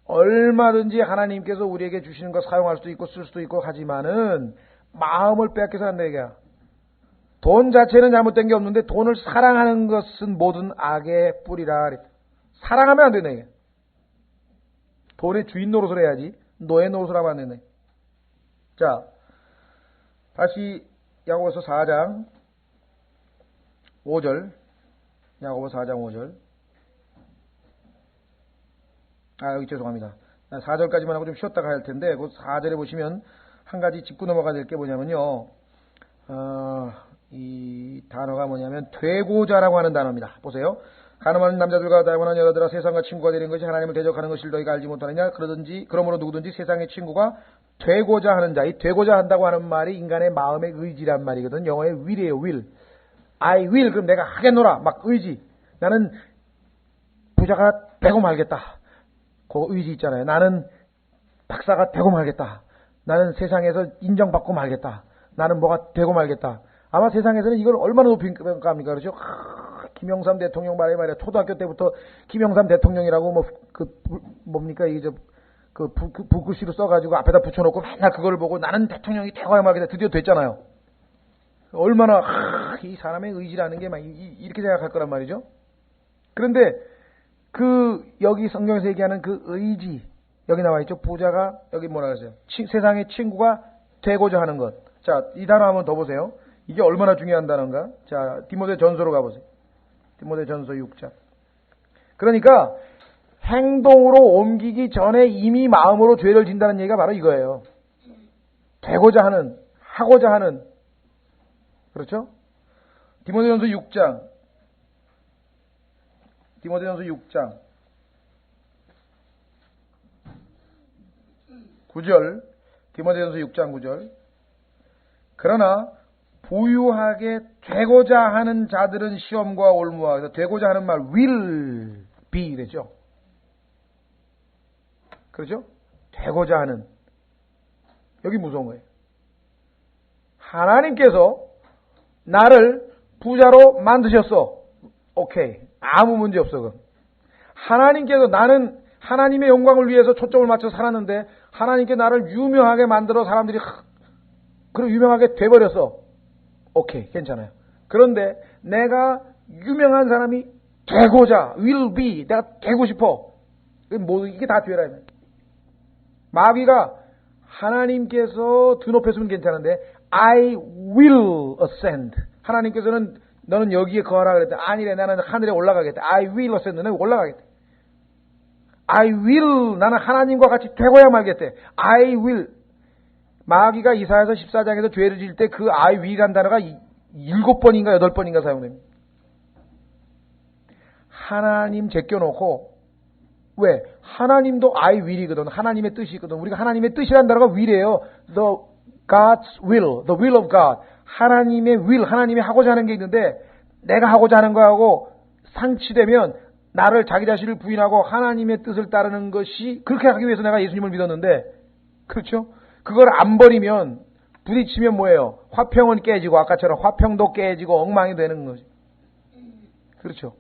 얼마든지 하나님께서 우리에게 주시는 거 사용할 수도 있고 쓸 수도 있고 하지만은 마음을 빼앗겨서 한다 얘기야. 돈 자체는 잘못된 게 없는데 돈을 사랑하는 것은 모든 악의 뿌리라. 사랑하면 안 된다 얘기야. 돈의 주인 노릇을 해야지 노예 노릇을 하면 안 된다. 자, 다시 야고보서 4장 5절. 야고보서 4장 5절. 여기 죄송합니다. 4절까지만 하고 좀 쉬었다가 할 텐데 그 4절에 보시면 한 가지 짚고 넘어가야 될 게 뭐냐면요. 이 단어가 뭐냐면 되고자라고 하는 단어입니다. 보세요. 가늠하는 남자들과 다양한 여자들아 세상과 친구가 되는 것이 하나님을 대적하는 것을 너희가 알지 못하느냐? 그러므로 누구든지 세상의 친구가 되고자 하는 자, 이 되고자 한다고 하는 말이 인간의 마음의 의지란 말이거든. 영어의 will이에요. will. I will. 그럼 내가 하겠노라. 막 의지. 나는 부자가 되고 말겠다. 그 의지 있잖아요. 나는 박사가 되고 말겠다. 나는 세상에서 인정받고 말겠다. 나는 뭐가 되고 말겠다. 아마 세상에서는 이걸 얼마나 높이 평가합니까? 그렇죠? 김영삼 대통령 말이야. 초등학교 때부터 김영삼 대통령이라고 뭡니까? 이게 붓글씨로 써가지고 앞에다 붙여놓고 맨날 그걸 보고 나는 대통령이 되고야 말겠다. 드디어 됐잖아요. 얼마나 이 사람의 의지라는 게 막 이렇게 생각할 거란 말이죠. 그런데 여기 성경에서 얘기하는 그 의지, 여기 나와 있죠. 부자가, 여기 뭐라 그러세요? 세상의 친구가 되고자 하는 것. 자, 이 단어 한번 더 보세요. 이게 얼마나 중요한 단어인가? 자, 디모데 전서로 가보세요. 디모데 전서 6장. 그러니까, 행동으로 옮기기 전에 이미 마음으로 죄를 진다는 얘기가 바로 이거예요. 되고자 하는, 하고자 하는. 그렇죠? 디모데전서 6장. 디모데전서 6장 9절. 디모데전서 6장 9절. 그러나 부유하게 되고자 하는 자들은 시험과 올무와, 그래서 되고자 하는 말 will be 되죠. 그렇죠? 되고자 하는. 여기 무서운 거예요. 하나님께서 나를 부자로 만드셨어. 오케이. 아무 문제 없어. 그럼. 하나님께서 나는 하나님의 영광을 위해서 초점을 맞춰 살았는데 하나님께 나를 유명하게 만들어 사람들이 그리고 유명하게 돼버렸어. 오케이. 괜찮아요. 그런데 내가 유명한 사람이 되고자 will be 내가 되고 싶어. 이게 다 죄라. 마귀가 하나님께서 드높였으면 괜찮은데 I will ascend. 하나님께서는 너는 여기에 거하라 그랬대. 아니래. 나는 하늘에 올라가겠다. I will ascend. 너는 올라가겠다. I will. 나는 하나님과 같이 되고야 말겠대. I will. 마귀가 이사야서 14장에서 죄를 지을 때 그 I will이라는 단어가 7번인가 8번인가 사용됩니다. 하나님 제껴놓고 왜? 하나님도 I will이거든. 하나님의 뜻이 있거든. 우리가 하나님의 뜻이라는 단어가 will이에요. The God's will. The will of God. 하나님의 will. 하나님이 하고자 하는 게 있는데 내가 하고자 하는 거하고 상치되면 나를 자기 자신을 부인하고 하나님의 뜻을 따르는 것이 그렇게 하기 위해서 내가 예수님을 믿었는데 그렇죠? 그걸 안 버리면 부딪히면 뭐예요? 화평은 깨지고 아까처럼 화평도 깨지고 엉망이 되는 거죠. 그렇죠?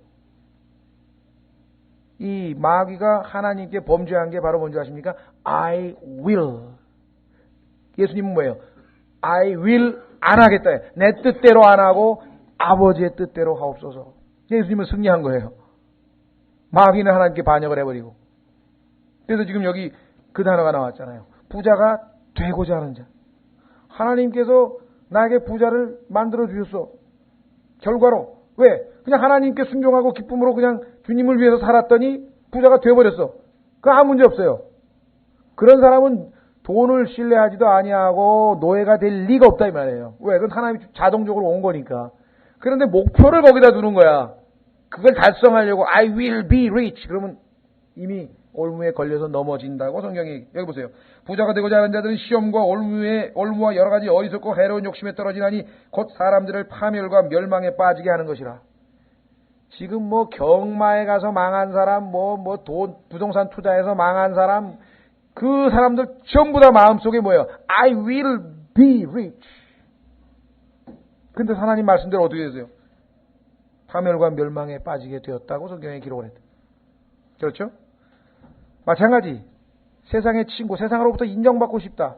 이 마귀가 하나님께 범죄한 게 바로 뭔지 아십니까? I will. 예수님은 뭐예요? I will 안 하겠다. 내 뜻대로 안 하고 아버지의 뜻대로 하옵소서. 예수님은 승리한 거예요. 마귀는 하나님께 반역을 해버리고. 그래서 지금 여기 그 단어가 나왔잖아요. 부자가 되고자 하는 자. 하나님께서 나에게 부자를 만들어 주셨어. 결과로. 왜? 그냥 하나님께 순종하고 기쁨으로 그냥 주님을 위해서 살았더니 부자가 되어버렸어. 그 아무 문제 없어요. 그런 사람은 돈을 신뢰하지도 아니하고 노예가 될 리가 없다 이 말이에요. 왜? 그건 하나님이 자동적으로 온 거니까. 그런데 목표를 거기다 두는 거야. 그걸 달성하려고 I will be rich. 그러면 이미 올무에 걸려서 넘어진다고 성경이. 여기 보세요. 부자가 되고자 하는 자들은 시험과 올무와 여러 가지 어리석고 해로운 욕심에 떨어지나니 곧 사람들을 파멸과 멸망에 빠지게 하는 것이라. 지금 뭐 경마에 가서 망한 사람, 돈 부동산 투자해서 망한 사람, 그 사람들 전부 다 마음속에 뭐예요? I will be rich. 근데 하나님 말씀대로 어떻게 되세요? 파멸과 멸망에 빠지게 되었다고 성경에 기록을 했다. 그렇죠? 마찬가지. 세상의 친구, 세상으로부터 인정받고 싶다.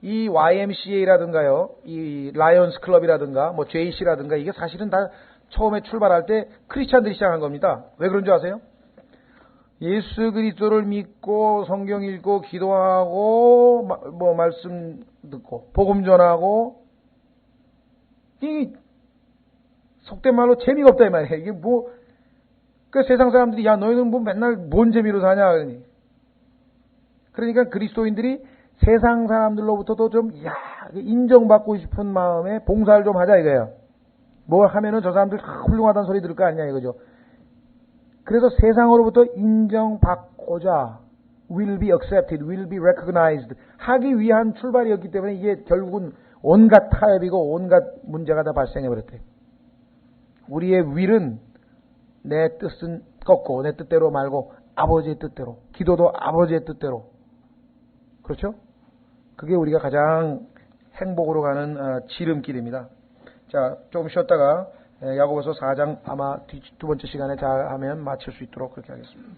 이 YMCA라든가요, 이 라이언스 클럽이라든가, JC라든가, 이게 사실은 다 처음에 출발할 때 크리스찬들이 시작한 겁니다. 왜 그런 줄 아세요? 예수 그리스도를 믿고 성경 읽고 기도하고 말씀 듣고 복음 전하고 이 속된 말로 재미가 없다 이 말이에요. 이게 그 세상 사람들이 야 너희는 맨날 뭔 재미로 사냐 그러니까 그리스도인들이 세상 사람들로부터도 좀 인정받고 싶은 마음에 봉사를 좀 하자 이거예요. 뭐 하면은 저 사람들 훌륭하다는 소리 들을 거 아니냐 이거죠. 그래서 세상으로부터 인정받고자 will be accepted, will be recognized 하기 위한 출발이었기 때문에 이게 결국은 온갖 타협이고 온갖 문제가 다 발생해버렸대요. 우리의 will은 내 뜻은 꺾고 내 뜻대로 말고 아버지의 뜻대로, 기도도 아버지의 뜻대로. 그렇죠? 그게 우리가 가장 행복으로 가는 지름길입니다. 자, 조금 쉬었다가 야고보서 4장 아마 두 번째 시간에 다 하면 마칠 수 있도록 그렇게 하겠습니다.